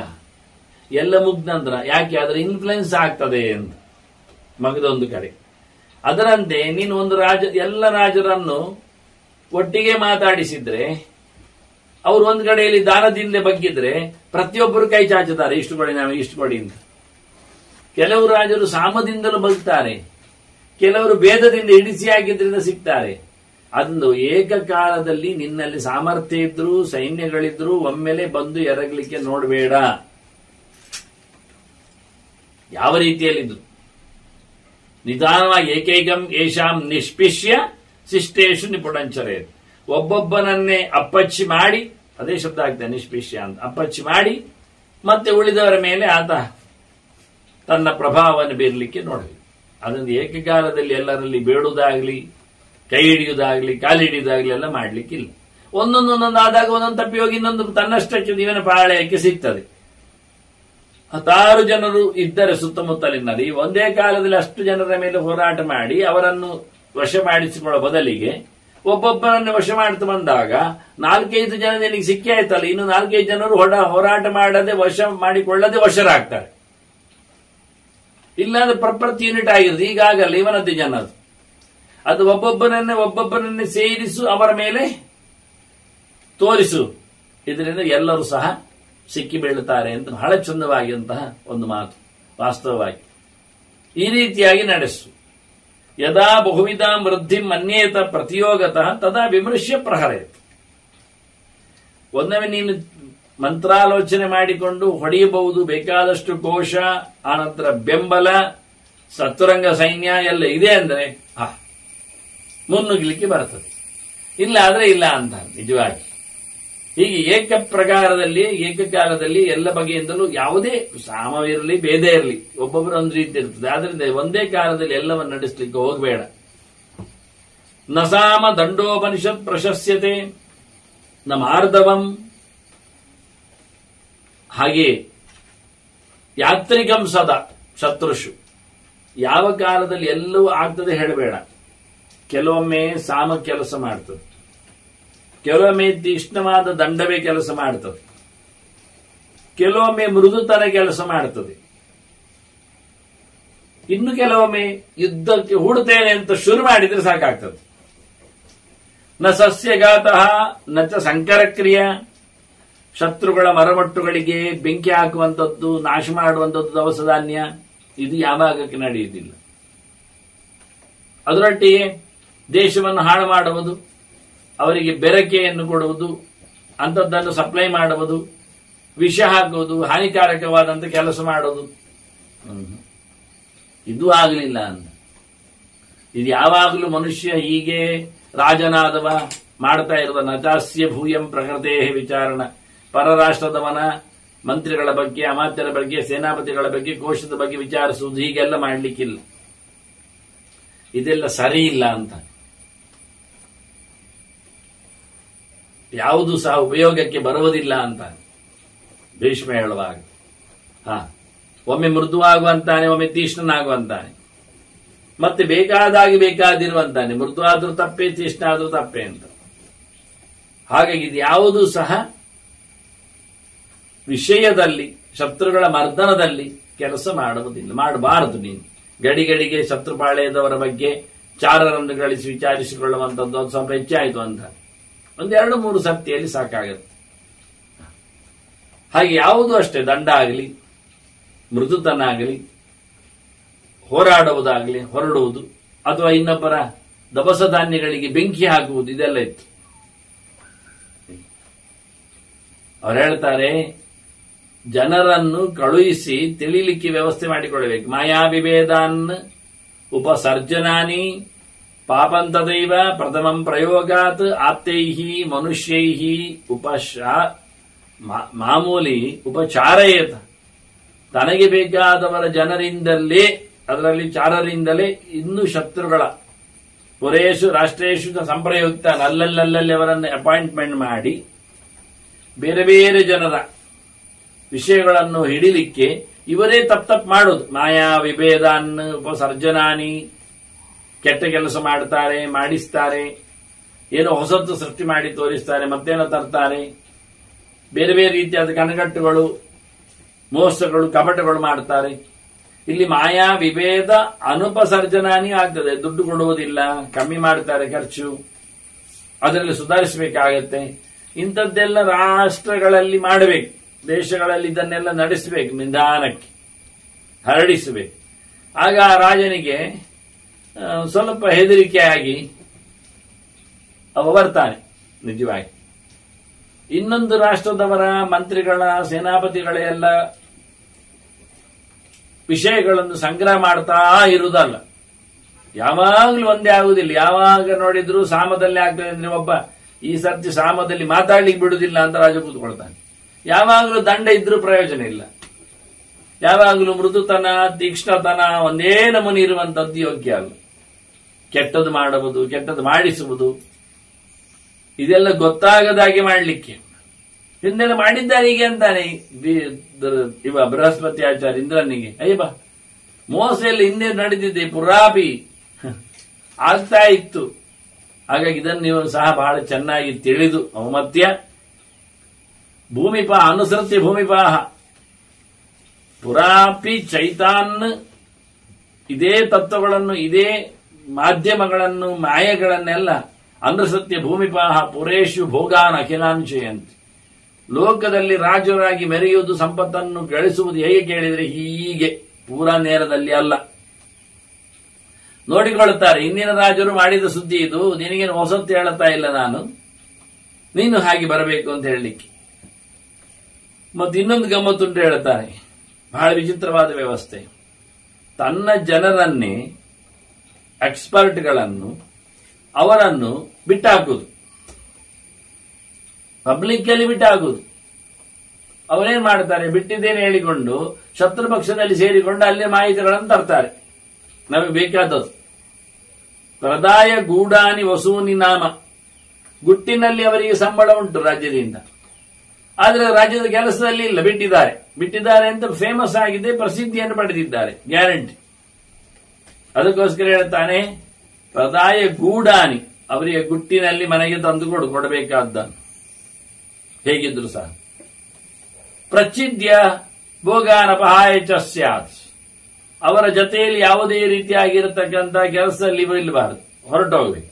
A: ಎಲ್ಲ ಮುಗ್ದ ನಂತರ. ಯಾಕೆ? ಅದರ ಇನ್ಫ್ಲುಯೆನ್ಸ್ ಆಗ್ತದೆ ಅಂತ ಮಗದೊಂದು ಕಡೆ. ಅದರಂತೆ ನೀನು ಒಂದು ಎಲ್ಲ ರಾಜರನ್ನು ಒಟ್ಟಿಗೆ ಮಾತಾಡಿಸಿದ್ರೆ, ಅವರು ಒಂದು ಕಡೆಯಲ್ಲಿ ದಾನದಿಂದ ಬಗ್ಗಿದ್ರೆ ಪ್ರತಿಯೊಬ್ಬರು ಕೈ ಚಾಚುತ್ತಾರೆ, ಇಷ್ಟು ಕೊಡಿ, ನಾವು ಇಷ್ಟು ಕೊಡಿ ಅಂತ. ಕೆಲವರು ರಾಜರು ಸಾಮದಿಂದಲೂ ಬಗ್ತಾರೆ, ಕೆಲವರು ಭೇದದಿಂದ ಇಡಿಸಿ ಹಾಕಿದ್ರಿಂದ ಸಿಗ್ತಾರೆ. ಅದೊಂದು ಏಕಕಾಲದಲ್ಲಿ ನಿನ್ನಲ್ಲಿ ಸಾಮರ್ಥ್ಯ ಇದ್ರು, ಸೈನ್ಯಗಳಿದ್ರು, ಒಮ್ಮೆಲೆ ಬಂದು ಎರಗಲಿಕ್ಕೆ ನೋಡಬೇಡ. ಯಾವ ರೀತಿಯಲ್ಲಿದ್ರು ನಿಧಾನವಾಗಿ ಏಕೈಕಂ ಏಷಾಂ ನಿಷ್ಪಿಷ್ಯ ಶಿಷ್ಟೇಶು ನಿಪುಣಂಚರೇ. ಒಬ್ಬೊಬ್ಬನನ್ನೇ ಅಪ್ಪಚ್ಚಿ ಮಾಡಿ, ಅದೇ ಶಬ್ದ ಆಗ್ತದೆ ನಿಷ್ಪಿಷ್ಯ ಅಂತ, ಅಪ್ಪಚ್ಚಿ ಮಾಡಿ ಮತ್ತೆ ಉಳಿದವರ ಮೇಲೆ ಆತ ತನ್ನ ಪ್ರಭಾವವನ್ನು ಬೀರಲಿಕ್ಕೆ ನೋಡಬೇಕು. ಅದೊಂದು ಏಕಕಾಲದಲ್ಲಿ ಎಲ್ಲರಲ್ಲಿ ಬೇಡುವುದಾಗ್ಲಿ, ಕೈ ಹಿಡಿಯುವುದಾಗ್ಲಿ, ಕಾಲಿಡಿಯುವುದಾಗ್ಲಿ ಎಲ್ಲ ಮಾಡ್ಲಿಕ್ಕಿಲ್ಲ. ಒಂದೊಂದೊಂದೊಂದು ಆದಾಗ ಒಂದೊಂದು ತಪ್ಪಿ ಹೋಗಿ ಇನ್ನೊಂದು ತನ್ನಷ್ಟಕ್ಕೆ ಜೀವನ ಪಾಳಯಕ್ಕೆ ಸಿಗ್ತದೆ. 10 ಜನರು ಇದ್ದರೆ ಸುತ್ತಮುತ್ತಲಿನಲ್ಲಿ ಒಂದೇ ಕಾಲದಲ್ಲಿ ಅಷ್ಟು ಜನರ ಮೇಲೆ ಹೋರಾಟ ಮಾಡಿ ಅವರನ್ನು ವಶ ಮಾಡಿಸಿಕೊಳ್ಳೋ ಬದಲಿಗೆ ಒಬ್ಬೊಬ್ಬರನ್ನು ವಶ ಮಾಡ್ತಾ ಬಂದಾಗ 4-5 ಜನ ನಿನಗೆ ಸಿಕ್ಕಿ ಆಯ್ತಲ್ಲ, ಇನ್ನು 4-5 ಜನರು ಹೋರಾಟ ಮಾಡದೆ ವಶ ಮಾಡಿಕೊಳ್ಳದೆ ವಶರಾಗ್ತಾರೆ. ಇಲ್ಲಾಂದ್ರೆ ಪ್ರಪಂಚ ಯೂನಿಟ್ ಆಗಿರುತ್ತೆ. ಈಗಾಗಲ್ಲ, ಇವನದ್ದು ಜನರು ಅದು ಒಬ್ಬೊಬ್ಬರನ್ನೇ ಸೇರಿಸು, ಅವರ ಮೇಲೆ ತೋರಿಸು. ಇದರಿಂದ ಎಲ್ಲರೂ ಸಹ ಸಿಕ್ಕಿ ಬೀಳುತ್ತಾರೆ ಅಂತ ಬಹಳ ಚಂದವಾಗಿಂತಹ ಒಂದು ಮಾತು. ವಾಸ್ತವವಾಗಿ ಈ ರೀತಿಯಾಗಿ ನಡೆಸು. ಯದಾ ಬಹುವಿಧಾಂ ವೃದ್ಧಿಂ ಮನ್ಯೇತ ಪ್ರತಿಯೋಗತಃ ತದಾ ವಿಮೃಶ್ಯ ಪ್ರಹರೇತ್. ಒಂದೊಮ್ಮೆ ನೀನು ಮಂತ್ರಾಲೋಚನೆ ಮಾಡಿಕೊಂಡು ಹೊಡೆಯಬಹುದು, ಬೇಕಾದಷ್ಟು ಕೋಶ, ಆನಂತರ ಬೆಂಬಲ, ಸತುರಂಗ ಸೈನ್ಯ ಎಲ್ಲ ಇದೆ ಅಂದ್ರೆ ಮುನ್ನುಗ್ಲಿಕ್ಕೆ ಬರ್ತದೆ. ಇಲ್ಲ ಆದ್ರೆ ಇಲ್ಲ ಅಂತ ನಿಜವಾಗಿ. ಹೀಗೆ ಏಕಕಾಲದಲ್ಲಿ ಎಲ್ಲ ಬಗೆಯಿಂದಲೂ ಯಾವುದೇ ಸಾಮವಿರಲಿ ಭೇದ ಇರಲಿ, ಒಬ್ಬೊಬ್ಬರು ಒಂದು ರೀತಿ ಇರ್ತದೆ. ಆದ್ರಿಂದ ಒಂದೇ ಕಾಲದಲ್ಲಿ ಎಲ್ಲವನ್ನು ನಡೆಸಲಿಕ್ಕೆ ಹೋಗಬೇಡ. ನ ಸಾಮ ದಂಡೋಪನಿಷತ್ ಪ್ರಶಸ್ಯತೆ ನ ಮಾರ್ಧವಂ. ಹಾಗೆ ಯಾತ್ರಿಕಂ ಸದಾ ಶತ್ರುಷು. ಯಾವ ಕಾಲದಲ್ಲಿ ಎಲ್ಲವೂ ಆಗ್ತದೆ ಹೇಳಬೇಡ. ಕೆಲವೊಮ್ಮೆ ಸಾಮ ಕೆಲಸ ಮಾಡ್ತದೆ, ಕೆಲವೊಮ್ಮೆ ತೀಕ್ಷ್ಣವಾದ ದಂಡವೇ ಕೆಲಸ ಮಾಡ್ತದೆ, ಕೆಲವೊಮ್ಮೆ ಮೃದುತನ ಕೆಲಸ ಮಾಡ್ತದೆ, ಇನ್ನು ಕೆಲವೊಮ್ಮೆ ಯುದ್ಧಕ್ಕೆ ಹೂಡುತ್ತೇನೆ ಅಂತ ಶುರು ಮಾಡಿದ್ರೆ ಸಾಕಾಗ್ತದೆ. ನ ಸಸ್ಯಘಾತಃ ನ ಚ ಸಂಕರ ಕ್ರಿಯಾ. ಶತ್ರುಗಳ ಮರಮಟ್ಟುಗಳಿಗೆ ಬೆಂಕಿ ಹಾಕುವಂಥದ್ದು, ನಾಶ ಮಾಡುವಂಥದ್ದು ದವಸ ಧಾನ್ಯ, ಇದು ಯಾವಾಗಕ್ಕೆ ನಡೆಯುವುದಿಲ್ಲ. ಅದರೊಟ್ಟಿಗೆ ದೇಶವನ್ನು ಹಾಳು ಮಾಡುವುದು, ಅವರಿಗೆ ಬೆರಕೆಯನ್ನು ಕೊಡುವುದು, ಅಂಥದ್ದನ್ನು ಸಪ್ಲೈ ಮಾಡುವುದು, ವಿಷ ಹಾಕುವುದು, ಹಾನಿಕಾರಕವಾದಂಥ ಕೆಲಸ ಮಾಡುವುದು, ಇದು ಆಗಲಿಲ್ಲ ಅಂತ. ಇದು ಯಾವಾಗಲೂ ಮನುಷ್ಯ ಹೀಗೆ ರಾಜನಾದವ ಮಾಡ್ತಾ ಇರುವ ನಚಾಸ್ಯ ಭೂಯಂ ಪ್ರಕೃತೇ ವಿಚಾರಣ. ಪರರಾಷ್ಟ್ರದವನ ಮಂತ್ರಿಗಳ ಬಗ್ಗೆ, ಅಮಾತ್ಯರ ಬಗ್ಗೆ, ಸೇನಾಪತಿಗಳ ಬಗ್ಗೆ, ಕೋಶದ ಬಗ್ಗೆ ವಿಚಾರಿಸುವುದು, ಹೀಗೆಲ್ಲ ಮಾಡಲಿಕ್ಕಿಲ್ಲ. ಇದೆಲ್ಲ ಸರಿ ಇಲ್ಲ ಅಂತ. ಯಾವುದು ಸಹ ಉಪಯೋಗಕ್ಕೆ ಬರುವುದಿಲ್ಲ ಅಂತ ಭೀಷ್ಮ ಹೇಳುವಾಗ. ಒಮ್ಮೆ ಮೃದುವಾಗುವಂತಾನೆ, ಒಮ್ಮೆ ತೀಕ್ಷ್ಣನಾಗುವಂತಾನೆ, ಮತ್ತೆ ಬೇಕಾದಿರುವಂತಾನೆ. ಮೃದು ಆದ್ರೂ ತಪ್ಪೇ, ತೀಕ್ಷ್ಣ ಆದ್ರೂ ತಪ್ಪೇ ಅಂತ. ಹಾಗಾಗಿ ಇದು ಯಾವುದೂ ಸಹ ವಿಷಯದಲ್ಲಿ, ಶತ್ರುಗಳ ಮರ್ದನದಲ್ಲಿ ಕೆಲಸ ಮಾಡುವುದಿಲ್ಲ, ಮಾಡಬಾರದು. ನೀನು ಗಡಿಗಡಿಗೆ ಶತ್ರುಪಾಳ್ಯದವರ ಬಗ್ಗೆ ಚಾರರನ್ನು ಗಳಿಸಿ ವಿಚಾರಿಸಿಕೊಳ್ಳುವಂಥದ್ದು ಅದು ಸ್ವಲ್ಪ ಹೆಚ್ಚಾಯಿತು ಅಂತ 1-2-3 ಸರ್ತಿಯಲ್ಲಿ ಸಾಕಾಗುತ್ತೆ. ಹಾಗೆ ಯಾವುದು ಅಷ್ಟೇ, ದಂಡ ಆಗಲಿ, ಮೃದುತನ ಆಗಲಿ, ಹೋರಾಡುವುದಾಗಲಿ, ಹೊರಡುವುದು, ಅಥವಾ ಇನ್ನೊಬ್ಬರ ದವಸ ಧಾನ್ಯಗಳಿಗೆ ಬೆಂಕಿ ಹಾಕುವುದು, ಇದೆಲ್ಲ ಇತ್ತು. ಅವ್ರು ಹೇಳ್ತಾರೆ, ಜನರನ್ನು ಕಳುಹಿಸಿ ತಿಳಿಲಿಕ್ಕೆ ವ್ಯವಸ್ಥೆ ಮಾಡಿಕೊಳ್ಳಬೇಕು. ಮಾಯಾ ವಿಭೇದಾನ್ ಉಪಸರ್ಜನಾನಿ ಪಾಪಂತದೈವ ಪ್ರಥಮಂ ಪ್ರಯೋಗಾತ್ ಆಪ್ತೈಹಿ ಮನುಷ್ಯೈಹಿ ಮಾಮೂಲಿ ಉಪಚಾರಯೇತ. ತನಗೆ ಬೇಕಾದವರ ಜನರಿಂದಲೇ, ಅದರಲ್ಲಿ ಚಾರರಿಂದಲೇ ಇನ್ನೂ ಶತ್ರುಗಳ ಪುರೇಶು ರಾಷ್ಟ್ರೇಶು ಸಂಪ್ರಯುಕ್ತ ಅಲ್ಲಲ್ಲಿ ಅವರನ್ನು ಅಪಾಯಿಂಟ್ಮೆಂಟ್ ಮಾಡಿ ಬೇರೆ ಬೇರೆ ಜನರ ವಿಷಯಗಳನ್ನು ಹಿಡಿಲಿಕ್ಕೆ ಇವರೇ ತಪ್ಪು ಮಾಡೋದು. ಮಾಯಾ ವಿಭೇದಾನ್ ಉಪಸರ್ಜನಾನಿ, ಕೆಟ್ಟ ಕೆಲಸ ಮಾಡ್ತಾರೆ, ಮಾಡಿಸ್ತಾರೆ, ಏನೋ ಹೊಸತ್ತು ಸೃಷ್ಟಿ ಮಾಡಿ ತೋರಿಸ್ತಾರೆ, ಮತ್ತೇನೋ ತರ್ತಾರೆ, ಬೇರೆ ಬೇರೆ ರೀತಿಯಾದ ಕನಗಟ್ಟುಗಳು, ಮೋಸಗಳು, ಕಪಟಗಳು ಮಾಡ್ತಾರೆ. ಇಲ್ಲಿ ಮಾಯಾ ವಿಭೇದ ಅನುಪಸರ್ಜನಾನಿ ಆಗ್ತದೆ. ದುಡ್ಡು ಕೊಡುವುದಿಲ್ಲ, ಕಮ್ಮಿ ಮಾಡ್ತಾರೆ ಖರ್ಚು, ಅದರಲ್ಲಿ ಸುಧಾರಿಸಬೇಕಾಗತ್ತೆ. ಇಂಥದ್ದೆಲ್ಲ ರಾಷ್ಟ್ರಗಳಲ್ಲಿ ಮಾಡಬೇಕು, ದೇಶಗಳಲ್ಲಿ ಇದನ್ನೆಲ್ಲ ನಡೆಸಬೇಕು, ನಿಧಾನಕ್ಕೆ ಹರಡಿಸಬೇಕು. ಆಗ ಆ ರಾಜನಿಗೆ ಸ್ವಲ್ಪ ಹೆದರಿಕೆಯಾಗಿ ಅವ ಬರ್ತಾನೆ ನಿಜವಾಗಿ. ಇನ್ನೊಂದು ರಾಷ್ಟ್ರದವರ ಮಂತ್ರಿಗಳ, ಸೇನಾಪತಿಗಳ ಎಲ್ಲ ವಿಷಯಗಳನ್ನು ಸಂಗ್ರಹ ಮಾಡ್ತಾ ಇರುವುದಲ್ಲ. ಯಾವಾಗಲೂ ಒಂದೇ ಆಗುವುದಿಲ್ಲ. ಯಾವಾಗ ನೋಡಿದ್ರು ಸಾಮದಲ್ಲಿ ಆಗ್ತದೆ ಅಂದ್ರೆ ಒಬ್ಬ ಈ ಸರ್ತಿ ಸಾಮದಲ್ಲಿ ಮಾತಾಡ್ಲಿಕ್ಕೆ ಬಿಡುವುದಿಲ್ಲ ಅಂತ ರಾಜ ಕೂತ್ಕೊಳ್ತಾನೆ. ಯಾವಾಗಲೂ ದಂಡ ಇದ್ರೂ ಪ್ರಯೋಜನ ಇಲ್ಲ. ಯಾವಾಗಲೂ ಮೃದುತನ, ತೀಕ್ಷ್ಣತನ ಒಂದೇ ನಮೂನಿ ಇರುವಂತದ್ದು ಯೋಗ್ಯ ಅಲ್ಲ. ಕೆಟ್ಟದ್ದು ಮಾಡುವುದು, ಕೆಟ್ಟದ್ದು ಮಾಡಿಸುವುದು, ಇದೆಲ್ಲ ಗೊತ್ತಾಗದಾಗೆ ಮಾಡಲಿಕ್ಕೆ ಹಿಂದೆಲ್ಲ ಮಾಡಿದ್ದಾರೆ. ಹೀಗೆ ಅಂತಾನೆ ಇವ ಬೃಹಸ್ಪತಿ ಆಚಾರ್ಯ ಇಂದ್ರನಿಗೆ, ಅಯ್ಯಬ ಮೋಸ ಎಲ್ಲ ಹಿಂದೆ ನಡೆದಿದೆ, ಪುರಾಪಿ ಆಗ್ತಾ ಇತ್ತು. ಹಾಗಾಗಿ ಇದನ್ನು ನೀವು ಸಹ ಬಹಳ ಚೆನ್ನಾಗಿ ತಿಳಿದು ಅವಮತ್ಯ ಭೂಮಿಪಾಹ ಅನುಸೃತ್ಯ ಭೂಮಿಪಾಹ ಪುರಾಪಿ ಚೈತಾನ್, ಇದೇ ತತ್ವಗಳನ್ನು, ಇದೇ ಮಾಧ್ಯಮಗಳನ್ನು, ಮಾಯೆಗಳನ್ನೆಲ್ಲ ಅನುಸೃತ್ಯ ಭೂಮಿಪಾಹ ಪುರೇಶು ಭೋಗಾನ್ ಅಖಿಲಾಂಶಯಂತಿ. ಲೋಕದಲ್ಲಿ ರಾಜರಾಗಿ ಮೆರೆಯುವುದು, ಸಂಪತ್ತನ್ನು ಗಳಿಸುವುದು ಹೇಗೆ ಕೇಳಿದರೆ ಹೀಗೆ, ಪೂರಾ ನೇರದಲ್ಲಿ ಅಲ್ಲ. ನೋಡಿಕೊಳ್ಳುತ್ತಾರೆ, ಇಂದಿನ ರಾಜರು ಮಾಡಿದ ಸುದ್ದಿ ಇದು, ನಿನಗೇನು ಹೊಸತ್ತು ಹೇಳುತ್ತಾ ಇಲ್ಲ ನಾನು, ನೀನು ಹಾಗೆ ಬರಬೇಕು ಅಂತ ಹೇಳಲಿಕ್ಕೆ. ಮತ್ತು ಇನ್ನೊಂದು ಗಮ್ಮತ್ತುಂಟು ಹೇಳುತ್ತಾರೆ, ಬಹಳ ವಿಚಿತ್ರವಾದ ವ್ಯವಸ್ಥೆ. ತನ್ನ ಜನರನ್ನೇ, ಎಕ್ಸ್ಪರ್ಟ್ಗಳನ್ನು, ಅವರನ್ನು ಬಿಟ್ಟಾಕುವುದು, ಪಬ್ಲಿಕ್ ಅಲ್ಲಿ ಬಿಟ್ಟಾಕುವುದು. ಅವರೇನ್ ಮಾಡ್ತಾರೆ, ಬಿಟ್ಟಿದ್ದೇನೆ ಹೇಳಿಕೊಂಡು ಶತ್ರು ಪಕ್ಷದಲ್ಲಿ ಸೇರಿಕೊಂಡು ಅಲ್ಲೇ ಮಾಹಿತಿಗಳನ್ನು ತರ್ತಾರೆ, ನಮಗೆ ಬೇಕಾದದ್ದು. ಪ್ರದಾಯ ಗೂಢಾನಿ ವಸೂನಿ ನಾಮ, ಗುಟ್ಟಿನಲ್ಲಿ ಅವರಿಗೆ ಸಂಬಳ ಉಂಟು ರಾಜ್ಯದಿಂದ, ಆದರೆ ರಾಜ್ಯದ ಕೆಲಸದಲ್ಲಿ ಇಲ್ಲ, ಬಿಟ್ಟಿದ್ದಾರೆ ಅಂತ ಫೇಮಸ್ ಆಗಿದೆ, ಪ್ರಸಿದ್ಧಿಯನ್ನು ಪಡೆದಿದ್ದಾರೆ, ಗ್ಯಾರಂಟಿ. ಅದಕ್ಕೋಸ್ಕರ ಹೇಳ್ತಾನೆ, ಪ್ರದಾಯ ಗೂಢಾನಿ, ಅವರಿಗೆ ಗುಟ್ಟಿನಲ್ಲಿ ಮನೆಗೆ ತಂದು ಕೊಡಬೇಕಾದ್ದನ್ನು ಹೇಗಿದ್ರು ಸಹ. ಪ್ರಚಿದ್ಯ ಭೋಗಾನಪಹಾಯ ಚ ಸ್ಯಾತ್, ಅವರ ಜೊತೆಯಲ್ಲಿ ಯಾವುದೇ ರೀತಿಯಾಗಿರತಕ್ಕಂಥ ಕೆಲಸದಲ್ಲಿ ಇರಬಾರದು, ಹೊರಟೋಗ್ಬೇಕು.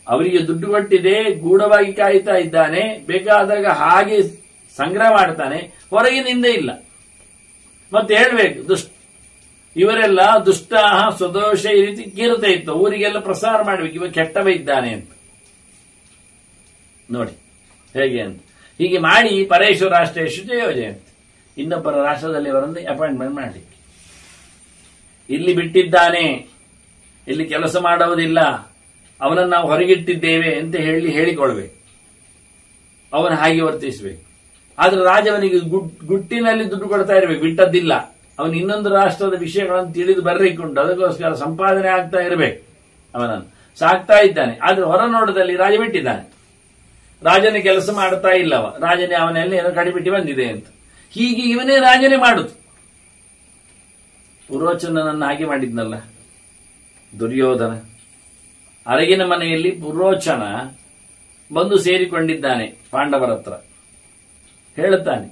A: ಅವರಿಗೆ ದುಡ್ಡು ಕೊಟ್ಟಿದೆ, ಗೂಢವಾಗಿ ಕಾಯ್ತಾ ಇದ್ದಾನೆ, ಬೇಕಾದಾಗ ಹಾಗೆ ಸಂಗ್ರಹ ಮಾಡ್ತಾನೆ, ಹೊರಗಿನಿಂದ ಇಲ್ಲ. ಮತ್ತೆ ಹೇಳ್ಬೇಕು, ಇವರೆಲ್ಲ ದುಷ್ಟ ಸ್ವದೋಷ ಈ ರೀತಿ ಕೀರ್ತೆ ಇತ್ತು, ಊರಿಗೆಲ್ಲ ಪ್ರಸಾರ ಮಾಡ್ಬೇಕು, ಇವ ಕೆಟ್ಟವ ಇದ್ದಾನೆ ಅಂತ. ನೋಡಿ ಹೇಗೆ ಅಂತ. ಹೀಗೆ ಮಾಡಿ ಪರೇಶು ರಾಷ್ಟ್ರೇಶು ಯೋಜನೆ ಅಂತ ಇನ್ನೊಬ್ಬರ ರಾಷ್ಟ್ರದಲ್ಲಿ ಅವರನ್ನು ಅಪಾಯಿಂಟ್ಮೆಂಟ್ ಮಾಡಲಿಕ್ಕೆ. ಇಲ್ಲಿ ಬಿಟ್ಟಿದ್ದಾನೆ, ಇಲ್ಲಿ ಕೆಲಸ ಮಾಡುವುದಿಲ್ಲ, ಅವನನ್ನು ನಾವು ಹೊರಗಿಟ್ಟಿದ್ದೇವೆ ಅಂತ ಹೇಳಿಕೊಳ್ಬೇಕು, ಅವನು ಹಾಗೆ ವರ್ತಿಸಬೇಕು. ಆದ್ರೆ ರಾಜವನಿಗೆ ಗುಟ್ಟಿನಲ್ಲಿ ದುಡ್ಡು ಕೊಡ್ತಾ ಇರಬೇಕು, ಬಿಟ್ಟದ್ದಿಲ್ಲ. ಅವನು ಇನ್ನೊಂದು ರಾಷ್ಟ್ರದ ವಿಷಯಗಳನ್ನು ತಿಳಿದು ಬರಲಿಕ್ಕುಂಟು, ಅದಕ್ಕೋಸ್ಕರ ಸಂಪಾದನೆ ಆಗ್ತಾ ಇರಬೇಕು, ಅವನನ್ನು ಸಾಕ್ತಾ ಇದ್ದಾನೆ. ಆದ್ರೆ ಹೊರ ನೋಟದಲ್ಲಿ ರಾಜ ಬಿಟ್ಟಿದ್ದಾನೆ, ರಾಜನ ಕೆಲಸ ಮಾಡ್ತಾ ಇಲ್ಲವ, ರಾಜನೇ ಅವನೆಲ್ಲ ಏನೋ ಕಡಿಬಿಟ್ಟು ಬಂದಿದೆ ಅಂತ. ಹೀಗೆ ಇವನೇ ರಾಜನೇ ಮಾಡುದು. ಪುರೋಚನನನ್ನು ಹಾಗೆ ಮಾಡಿದ್ನಲ್ಲ ದುರ್ಯೋಧನ. ಅರಗಿನ ಮನೆಯಲ್ಲಿ ಪುರೋಚನ ಬಂದು ಸೇರಿಕೊಂಡಿದ್ದಾನೆ ಪಾಂಡವರ ಹತ್ರ. ಹೇಳುತ್ತಾನೆ,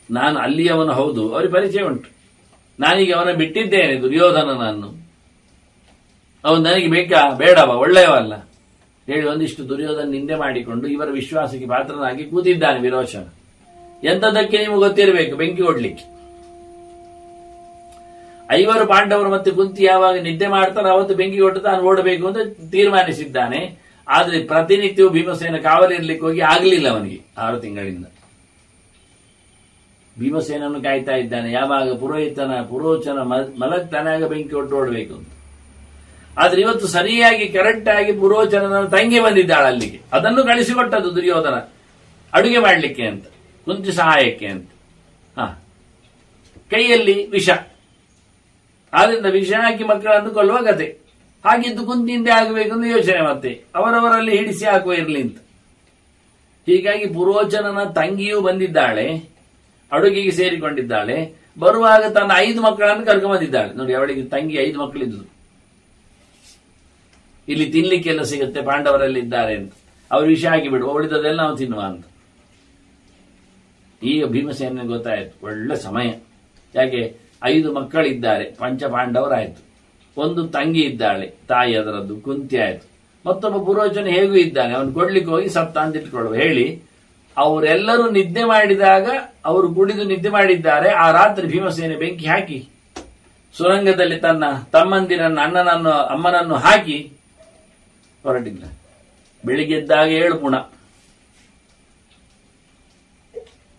A: ನಾನು ಅಲ್ಲಿಯವನು ಹೌದು, ಅವರಿಗೆ ಪರಿಚಯ ಉಂಟು, ನಾನೀಗ ಅವನ ಬಿಟ್ಟಿದ್ದೇನೆ ದುರ್ಯೋಧನನನ್ನು, ಅವನು ನನಗೆ ಬೇಕಾ ಬೇಡವ, ಒಳ್ಳೆಯವಲ್ಲ ಹೇಳಿ ಒಂದಿಷ್ಟು ದುರ್ಯೋಧನ ನಿಂದೆ ಮಾಡಿಕೊಂಡು ಇವರ ವಿಶ್ವಾಸಕ್ಕೆ ಪಾತ್ರನಾಗಿ ಕೂತಿದ್ದಾನೆ ವಿರೋಚನ. ಎಂಥದಕ್ಕೆ ನಿಮಗೆ ಗೊತ್ತಿರಬೇಕು, ಬೆಂಕಿ ಕೊಡ್ಲಿಕ್ಕೆ. 5 ಪಾಂಡವರು ಮತ್ತೆ ಕುಂತಿ ಯಾವಾಗ ನಿದ್ದೆ ಮಾಡ್ತಾರೆ ಅವತ್ತು ಬೆಂಕಿ ಕೊಟ್ಟು ತಾನು ಓಡಬೇಕು ಅಂತ ತೀರ್ಮಾನಿಸಿದ್ದಾನೆ. ಆದ್ರೆ ಪ್ರತಿನಿತ್ಯವೂ ಭೀಮಸೇನ ಕಾವಲಿರ್ಲಿಕ್ಕೆ ಹೋಗಿ ಆಗಲಿಲ್ಲ ಅವನಿಗೆ 6 ತಿಂಗಳಿಂದ. ಭೀಮಸೇನನ್ನು ಕಾಯ್ತಾ ಇದ್ದಾನೆ, ಯಾವಾಗ ಪುರೋಚನ ಮಲಗ್ತಾನಾಗ ಬೆಂಕಿ ಕೊಟ್ಟು ಓಡಬೇಕು ಅಂತ. ಆದ್ರೆ ಇವತ್ತು ಸರಿಯಾಗಿ ಕರೆಕ್ಟ್ ಆಗಿ ಪುರೋಚನನ ತಂಗಿ ಬಂದಿದ್ದಾಳೆ ಅಲ್ಲಿಗೆ. ಅದನ್ನು ಕಳಿಸಿಕೊಟ್ಟದ್ದು ದುರ್ಯೋಧನ ಅಡುಗೆ ಮಾಡಲಿಕ್ಕೆ ಅಂತ, ಕುಂತಿ ಸಹಾಯಕ್ಕೆ ಅಂತ. ಕೈಯಲ್ಲಿ ವಿಷ, ಆದ್ರಿಂದ ವಿಷ ಹಾಕಿ ಮಕ್ಕಳನ್ನು ಕೊಲ್ಲುವ ಕತೆ. ಹಾಗಿದ್ದು ಕುಂತಿಯಿಂದ ಆಗಬೇಕು ಅಂತ ಯೋಚನೆ, ಮತ್ತೆ ಅವರವರಲ್ಲಿ ಹಿಡಿಸಿ ಹಾಕುವ ಇರಲಿ ಅಂತ. ಹೀಗಾಗಿ ಪುರೋಚನನ ತಂಗಿಯೂ ಬಂದಿದ್ದಾಳೆ, ಅಡುಗೆಗೆ ಸೇರಿಕೊಂಡಿದ್ದಾಳೆ. ಬರುವಾಗ ತನ್ನ 5 ಮಕ್ಕಳನ್ನು ಕರ್ಕೊಂಡ್ಬಂದಿದ್ದಾಳೆ. ನೋಡಿ, ಅವಳಿಗೆ ತಂಗಿ 5 ಮಕ್ಕಳಿದ್ದು. ಇಲ್ಲಿ ತಿನ್ಲಿಕ್ಕೆಲ್ಲ ಸಿಗುತ್ತೆ, ಪಾಂಡವರಲ್ಲಿ ಇದ್ದಾರೆ ಅಂತ. ಅವ್ರು ವಿಷ ಹಾಕಿ ಬಿಡುವ, ಉಳಿದದೆಲ್ಲ ನಾವು ತಿನ್ನುವ ಅಂತ. ಈಗ ಭೀಮಸೇನ ಗೊತ್ತಾಯ್ತು, ಒಳ್ಳೆ ಸಮಯ. ಯಾಕೆ 5 ಮಕ್ಕಳಿದ್ದಾರೆ, ಪಂಚಪಾಂಡವರಾಯ್ತು. 1 ತಂಗಿ ಇದ್ದಾಳೆ, ತಾಯಿ ಅದರದ್ದು ಕುಂತಿ ಆಯ್ತು. ಮತ್ತೊಬ್ಬ ಪುರೋಚನ ಹೇಗೂ ಇದ್ದಾನೆ, ಅವನು ಕೊಡ್ಲಿಕ್ಕೆ ಹೋಗಿ ಸತ್ತ ಅಂತ ಇಟ್ಕೊಳ್ಳುವ ಹೇಳಿ ಅವರೆಲ್ಲರೂ ನಿದ್ದೆ ಮಾಡಿದಾಗ, ಅವರು ಕುಡಿದು ನಿದ್ದೆ ಮಾಡಿದ್ದಾರೆ. ಆ ರಾತ್ರಿ ಭೀಮಸೇನೆ ಬೆಂಕಿ ಹಾಕಿ ಸುರಂಗದಲ್ಲಿ ತನ್ನ ತಮ್ಮಂದಿರನ್ನು, ಅಣ್ಣನನ್ನು, ಅಮ್ಮನನ್ನು ಹಾಕಿ ಹೊರಟಿದ್ದ. ಬೆಳಿಗ್ಗೆದ್ದಾಗ 7 ಪುಣ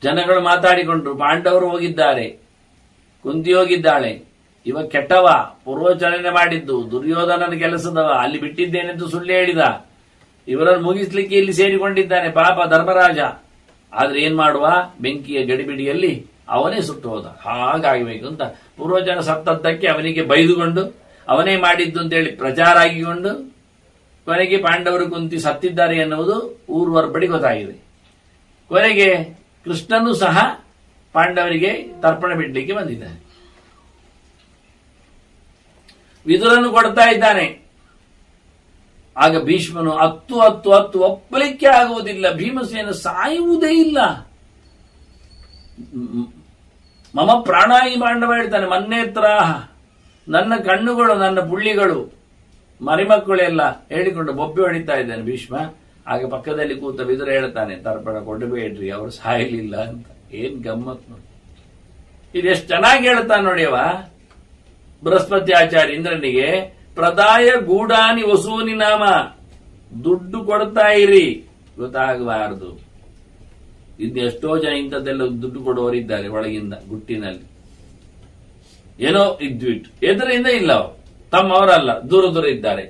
A: ಜನಗಳು ಮಾತಾಡಿಕೊಂಡ್ರು, ಪಾಂಡವರು ಹೋಗಿದ್ದಾರೆ, ಕುಂತಿ ಹೋಗಿದ್ದಾಳೆ, ಇವ ಕೆಟ್ಟವ, ಪುರೋಚನೆ ಮಾಡಿದ್ದು, ದುರ್ಯೋಧನನ ಕೆಲಸದವ, ಅಲ್ಲಿ ಬಿಟ್ಟಿದ್ದೇನೆಂದು ಸುಳ್ಳು ಹೇಳಿದ, ಇವರನ್ನು ಮುಗಿಸ್ಲಿಕ್ಕೆ ಇಲ್ಲಿ ಸೇರಿಕೊಂಡಿದ್ದಾನೆ ಪಾಪ ಧರ್ಮರಾಜ. ಆದ್ರೆ ಏನ್ ಮಾಡುವ, ಬೆಂಕಿಯ ಗಡಿಬಿಡಿಯಲ್ಲಿ ಅವನೇ ಸುಟ್ಟು ಹೋದ. ಹಾಗಾಗಬೇಕು ಅಂತ ಪುರೋಚನ ಸತ್ತದ್ದಕ್ಕೆ ಅವನಿಗೆ ಬೈದುಕೊಂಡು ಅವನೇ ಮಾಡಿದ್ದು ಅಂತೇಳಿ ಪ್ರಚಾರ ಆಗಿಕೊಂಡು ಕೊನೆಗೆ ಪಾಂಡವರು ಕುಂತಿ ಸತ್ತಿದ್ದಾರೆ ಎನ್ನುವುದು ಊರ್ವರ್ಬಡಿ ಗೊತ್ತಾಗಿದೆ. ಕೊನೆಗೆ ಕೃಷ್ಣನು ಸಹ ಪಾಂಡವರಿಗೆ ತರ್ಪಣ ಬಿಡ್ಲಿಕ್ಕೆ ಬಂದಿದ್ದಾನೆ. ವಿದುರನ್ನು ಕೊಡ್ತಾ ಇದ್ದಾನೆ. ಆಗ ಭೀಷ್ಮನು ಹತ್ತು ಒಪ್ಪಲಿಕ್ಕೆ ಆಗುವುದಿಲ್ಲ, ಭೀಮಸೇನ ಸಾಯುವುದೇ ಇಲ್ಲ. ಮಮ ಪ್ರಾಣಾಯಿ ಪಾಂಡವ ಹೇಳ್ತಾನೆ, ಮನ್ನೇತ್ರ, ನನ್ನ ಕಣ್ಣುಗಳು, ನನ್ನ ಪುಳ್ಳಿಗಳು, ಮರಿಮಕ್ಕಳೆಲ್ಲ ಹೇಳಿಕೊಂಡು ಬೊಬ್ಬೆ ಹೊಡಿತಾ ಇದ್ದಾನೆ ಭೀಷ್ಮ. ಆಗ ಪಕ್ಕದಲ್ಲಿ ಕೂತ ವಿದುರ ಹೇಳ್ತಾನೆ, ತರ್ಪಣ ಕೊಡಬೇಡ್ರಿ, ಅವರು ಸಾಯಲಿಲ್ಲ ಅಂತ. ಏನ್ ಗಮ್ಮತ್ ನೋಡಿ, ಇದೆಷ್ಟು ಚೆನ್ನಾಗಿ ಹೇಳ್ತಾನೆ ನೋಡಿಯವ. ಬೃಹಸ್ಪತಿ ಆಚಾರ್ಯ ಇಂದ್ರನಿಗೆ ಪ್ರದಾಯ ಗೂಢಾನಿ ವಸೂನಿ ನಾಮ, ದುಡ್ಡು ಕೊಡ್ತಾ ಇರಿ, ಗೊತ್ತಾಗಬಾರದು. ಇನ್ನು ಎಷ್ಟೋ ಜನ ಇಂಥದ್ದೆಲ್ಲ ದುಡ್ಡು ಕೊಡುವವರಿದ್ದಾರೆ ಒಳಗಿಂದ ಗುಟ್ಟಿನಲ್ಲಿ. ಏನೋ ಇದ್ವಿಟ್ಟು ಎದುರಿಂದ ಇಲ್ಲ, ತಮ್ಮವರಲ್ಲ, ದೂರ ಇದ್ದಾರೆ.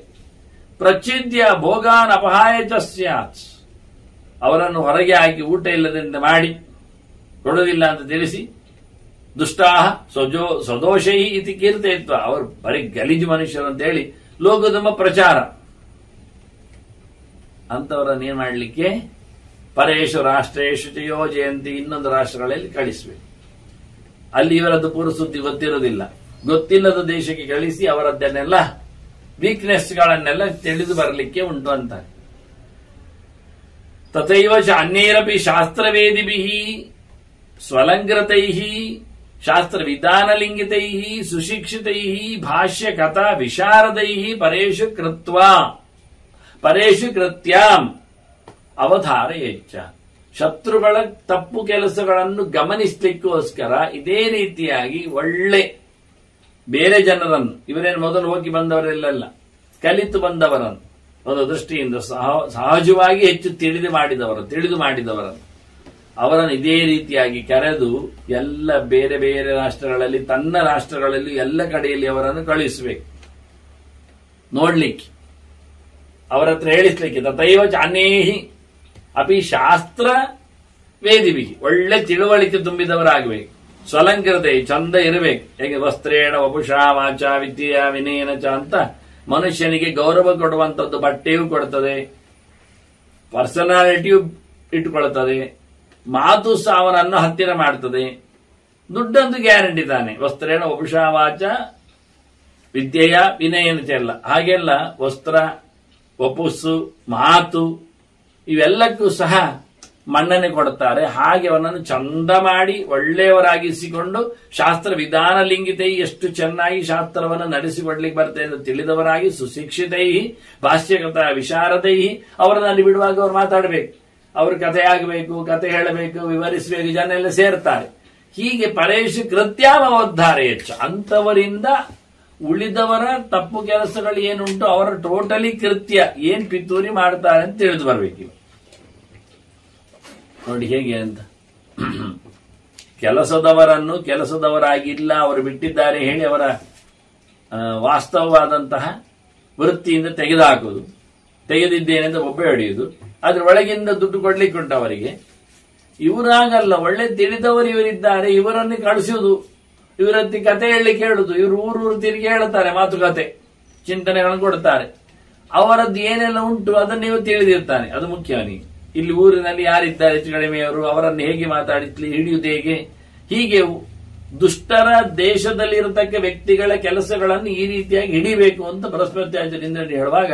A: ಪ್ರಚ್ಛಿದ್ಯ ಭೋಗಾನ್ ಅಪಹಾಯ ಚ ಸ್ಯಾತ್, ಅವರನ್ನು ಹೊರಗೆ ಹಾಕಿ ಊಟ ಇಲ್ಲದಿಂದ ಮಾಡಿ ಕೊಡುವುದಿಲ್ಲ ಅಂತ ತಿಳಿಸಿ, ದುಷ್ಟಾಹ ಸ್ವದೋಷೈ ಇತಿ ಕೀರ್ತಯಿತ್ವ, ಅವರು ಬರೀ ಗಲೀಜು ಮನುಷ್ಯರು ಅಂತ ಹೇಳಿ ಲೋಕದಮ್ಮ ಪ್ರಚಾರ. ಅಂತವರನ್ನು ಏನ್ ಮಾಡಲಿಕ್ಕೆ ಪರೇಶು ರಾಷ್ಟ್ರೇಶು ಚ ಯೋಜಯಂತಿ, ಇನ್ನೊಂದು ರಾಷ್ಟ್ರಗಳಲ್ಲಿ ಕಳಿಸಬೇಕು. ಅಲ್ಲಿ ಇವರದ್ದು ಪೂರ್ವಸುದ್ದಿ ಗೊತ್ತಿರೋದಿಲ್ಲ, ಗೊತ್ತಿಲ್ಲದ ದೇಶಕ್ಕೆ ಕಳಿಸಿ ಅವರದ್ದನ್ನೆಲ್ಲ ವೀಕ್ನೆಸ್ಗಳನ್ನೆಲ್ಲ ತಿಳಿದು ಬರಲಿಕ್ಕೆ ಉಂಟು ಅಂತಾರೆ. ತಥೈವ ಚ ಅನ್ಯೈರಪಿ ಶಾಸ್ತ್ರವೇದಿಭಿಃ ಸ್ವಲಂಕೃತೈಃ ಶಾಸ್ತ್ರ ವಿಧಾನಲಿಂಗಿತೈಃ ಸುಶಿಕ್ಷಿತೈಃ ಭಾಷ್ಯ ಕಥಾ ವಿಶಾರದೈಃ ಪರೇಷು ಕೃತ್ಯಾಂ ಅವಧಾರಯೇಚ್ಛ. ಶತ್ರುಗಳ ತಪ್ಪು ಕೆಲಸಗಳನ್ನು ಗಮನಿಸಲಿಕ್ಕೋಸ್ಕರ ಇದೇ ರೀತಿಯಾಗಿ ಒಳ್ಳೆ ಬೇರೆ ಜನರನ್ನು, ಇವರೇನು ಮೊದಲು ಹೋಗಿ ಬಂದವರೆಲ್ಲ ಕಲಿತು ಬಂದವರನ್ನು ಒಂದು ದೃಷ್ಟಿಯಿಂದ ಸಹಜವಾಗಿ ಹೆಚ್ಚು ತಿಳಿದು ಮಾಡಿದವರನ್ನು ಅವರನ್ನು ಇದೇ ರೀತಿಯಾಗಿ ಕರೆದು ಎಲ್ಲ ಬೇರೆ ಬೇರೆ ರಾಷ್ಟ್ರಗಳಲ್ಲಿ, ತನ್ನ ರಾಷ್ಟ್ರಗಳಲ್ಲಿ ಎಲ್ಲ ಕಡೆಯಲ್ಲಿ ಅವರನ್ನು ಕಳಿಸಬೇಕು, ನೋಡ್ಲಿಕ್ಕೆ, ಅವರ ಹತ್ರ ಹೇಳಿಸ್ಲಿಕ್ಕೆ. ತಥೈವ ಚಾನೇಹಿ ಅಪಿ ಶಾಸ್ತ್ರ ವೇದಿಭಿ, ಒಳ್ಳೆ ತಿಳುವಳಿಕೆ ತುಂಬಿದವರಾಗಬೇಕು. ಸ್ವಲಂಕೃತೆ, ಚಂದ ಇರಬೇಕು. ಹೇಗೆ ವಸ್ತ್ರೇಣ ವಪುಷಾ ವಾಚ ವಿದ್ಯೆಯ ವಿನಯನ ಚ ಅಂತ ಮನುಷ್ಯನಿಗೆ ಗೌರವ ಕೊಡುವಂತದ್ದು ಬಟ್ಟೆಯೂ ಕೊಡುತ್ತದೆ, ಪರ್ಸನಾಲಿಟಿಯೂ ಇಟ್ಟುಕೊಳ್ಳುತ್ತದೆ, ಮಾತು ಸಹ ಅವನನ್ನು ಹತ್ತಿರ ಮಾಡ್ತದೆ. ದುಡ್ಡಂದು ಗ್ಯಾರಂಟಿ ತಾನೆ. ವಸ್ತ್ರೇಣ ವಪುಷಾ ವಾಚ ವಿದ್ಯೆಯ ವಿನಯನ ಚ ಎಲ್ಲ ಹಾಗೆಲ್ಲ ವಸ್ತ್ರ, ವಪುಸ್ಸು, ಮಾತು ಇವೆಲ್ಲಕ್ಕೂ ಸಹ ಮನ್ನಣೆ ಕೊಡುತ್ತಾರೆ. ಹಾಗೆ ಅವನನ್ನು ಚಂದ ಮಾಡಿ ಒಳ್ಳೆಯವರಾಗಿಸಿಕೊಂಡು ಶಾಸ್ತ್ರ ವಿಧಾನ ಲಿಂಗಿತೈ, ಎಷ್ಟು ಚೆನ್ನಾಗಿ ಶಾಸ್ತ್ರವನ್ನು ನಡೆಸಿಕೊಡ್ಲಿಕ್ಕೆ ಬರ್ತದೆ ಎಂದು ತಿಳಿದವರಾಗಿ, ಸುಶಿಕ್ಷಿತೈ ಭಾಷ್ಯಕಥಾ ವಿಶಾರದೈ, ಅವರನ್ನು ಅಲ್ಲಿ ಬಿಡುವಾಗ ಅವರು ಮಾತಾಡಬೇಕು, ಅವ್ರ ಕಥೆ ಆಗಬೇಕು, ಕಥೆ ಹೇಳಬೇಕು, ವಿವರಿಸಬೇಕು, ಜನ ಎಲ್ಲ ಸೇರ್ತಾರೆ. ಹೀಗೆ ಪರೇಶ ಕೃತ್ಯಾಮೋದ್ಧಾರೇಚ್ಛ, ಅಂತವರಿಂದ ಉಳಿದವರ ತಪ್ಪು ಕೆಲಸಗಳು ಏನುಂಟು ಅವರ ಟೋಟಲಿ ಕೃತ್ಯ ಏನ್ ಪಿತೂರಿ ಮಾಡ್ತಾರೆ ಅಂತ ತಿಳಿದು ಬರ್ಬೇಕಿಲ್ಲ. ನೋಡಿ ಹೇಗೆ ಅಂತ, ಕೆಲಸದವರನ್ನು ಕೆಲಸದವರಾಗಿಲ್ಲ ಅವರು ಬಿಟ್ಟಿದ್ದಾರೆ ಹೇಳಿ ಅವರ ವಾಸ್ತವವಾದಂತಹ ವೃತ್ತಿಯಿಂದ ತೆಗೆದುಹಾಕುವುದು, ತೆಗೆದಿದ್ದೇನೆ ಅಂತ ಒಬ್ಬೆ ಹೊಡೆಯುವುದು, ಅದ್ರ ಒಳಗಿಂದ ದುಡ್ಡು ಕೊಡ್ಲಿಕ್ಕೆ ಉಂಟು ಅವರಿಗೆ. ಇವರಾಗಲ್ಲ, ಒಳ್ಳೆ ತಿಳಿದವರು ಇವರಿದ್ದಾರೆ, ಇವರನ್ನು ಕಳಿಸುವುದು, ಇವರತ್ತಿ ಕತೆ ಹೇಳಲಿಕ್ಕೆ ಹೇಳುದು, ಇವರು ಊರೂರು ತಿರುಗಿ ಹೇಳ್ತಾರೆ, ಮಾತುಕತೆ ಚಿಂತನೆಗಳನ್ನು ಕೊಡ್ತಾರೆ. ಅವರದ್ದು ಏನೆಲ್ಲ ಉಂಟು ಅದನ್ನು ನೀವು ತಿಳಿದಿರ್ತಾನೆ, ಅದು ಮುಖ್ಯ. ಅವನಿಗೆ ಇಲ್ಲಿ ಊರಿನಲ್ಲಿ ಯಾರಿದ್ದಾರೆ ಹೆಚ್ಚು ಕಡಿಮೆಯವರು, ಅವರನ್ನು ಹೇಗೆ ಮಾತಾಡಿಸ್ಲಿ, ಹಿಡಿಯುವುದು ಹೇಗೆ, ಹೀಗೆ ದುಷ್ಟರ ದೇಶದಲ್ಲಿ ಇರತಕ್ಕ ವ್ಯಕ್ತಿಗಳ ಕೆಲಸಗಳನ್ನು ಈ ರೀತಿಯಾಗಿ ಹಿಡಿಬೇಕು ಅಂತ ಬೃಹಸ್ಪತ್ಯಾಚಾರ್ಯ ಇಂದ್ರನಿಗೆ ಹೇಳುವಾಗ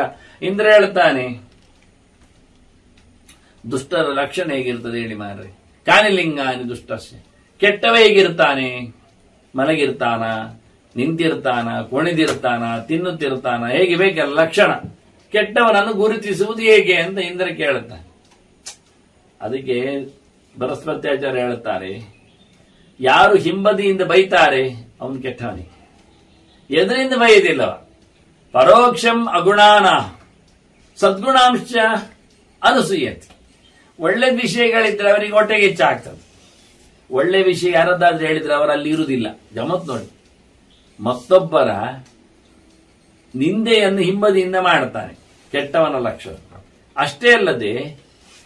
A: ಇಂದ್ರ ಹೇಳ್ತಾನೆ, ದುಷ್ಟರ ಲಕ್ಷಣ ಹೇಗಿರ್ತದೆ ಹೇಳಿ ಮಾರ್ರೆ. ಕಾನಿಲಿಂಗಾನಿ ದುಷ್ಟಸ್ಯ, ಕೆಟ್ಟವ ಹೇಗಿರ್ತಾನೆ, ಮಲಗಿರ್ತಾನ, ನಿಂತಿರ್ತಾನ, ಕುಣಿದಿರ್ತಾನ, ತಿನ್ನುತ್ತಿರ್ತಾನ, ಹೇಗೆ ಬೇಕಲ್ಲ ಲಕ್ಷಣ. ಕೆಟ್ಟವನನ್ನು ಗುರುತಿಸುವುದು ಹೇಗೆ ಅಂತ ಇಂದ್ರ ಕೇಳುತ್ತಾನೆ. ಅದಕ್ಕೆ ಬೃಹಸ್ಪತ್ಯಾಚಾರ್ಯ ಹೇಳುತ್ತಾರೆ, ಯಾರು ಹಿಂಬದಿಯಿಂದ ಬೈತಾರೆ ಅವನು ಕೆಟ್ಟವನಿಗೆ, ಎದುರಿಂದ ಬೈದಿಲ್ಲವ. ಪರೋಕ್ಷಂ ಅಗುಣಾನ ಸದ್ಗುಣಾಂಶ ಅನುಸೂಯತೆ. ಒಳ್ಳೆ ವಿಷಯಗಳಿದ್ರೆ ಅವರಿಗೆ ಹೊಟ್ಟೆಗೆ ಹೆಚ್ಚಾಗ್ತದೆ. ಒಳ್ಳೆ ವಿಷಯ ಯಾರದ್ದಾದ್ರೆ ಹೇಳಿದ್ರೆ ಅವರಲ್ಲಿ ಇರುವುದಿಲ್ಲ. ಗಮತ್ ನೋಡಿ, ಮತ್ತೊಬ್ಬರ ನಿಂದೆಯನ್ನು ಹಿಂಬದಿಯಿಂದ ಮಾಡ್ತಾನೆ, ಕೆಟ್ಟವನ ಲಕ್ಷಣ. ಅಷ್ಟೇ ಅಲ್ಲದೆ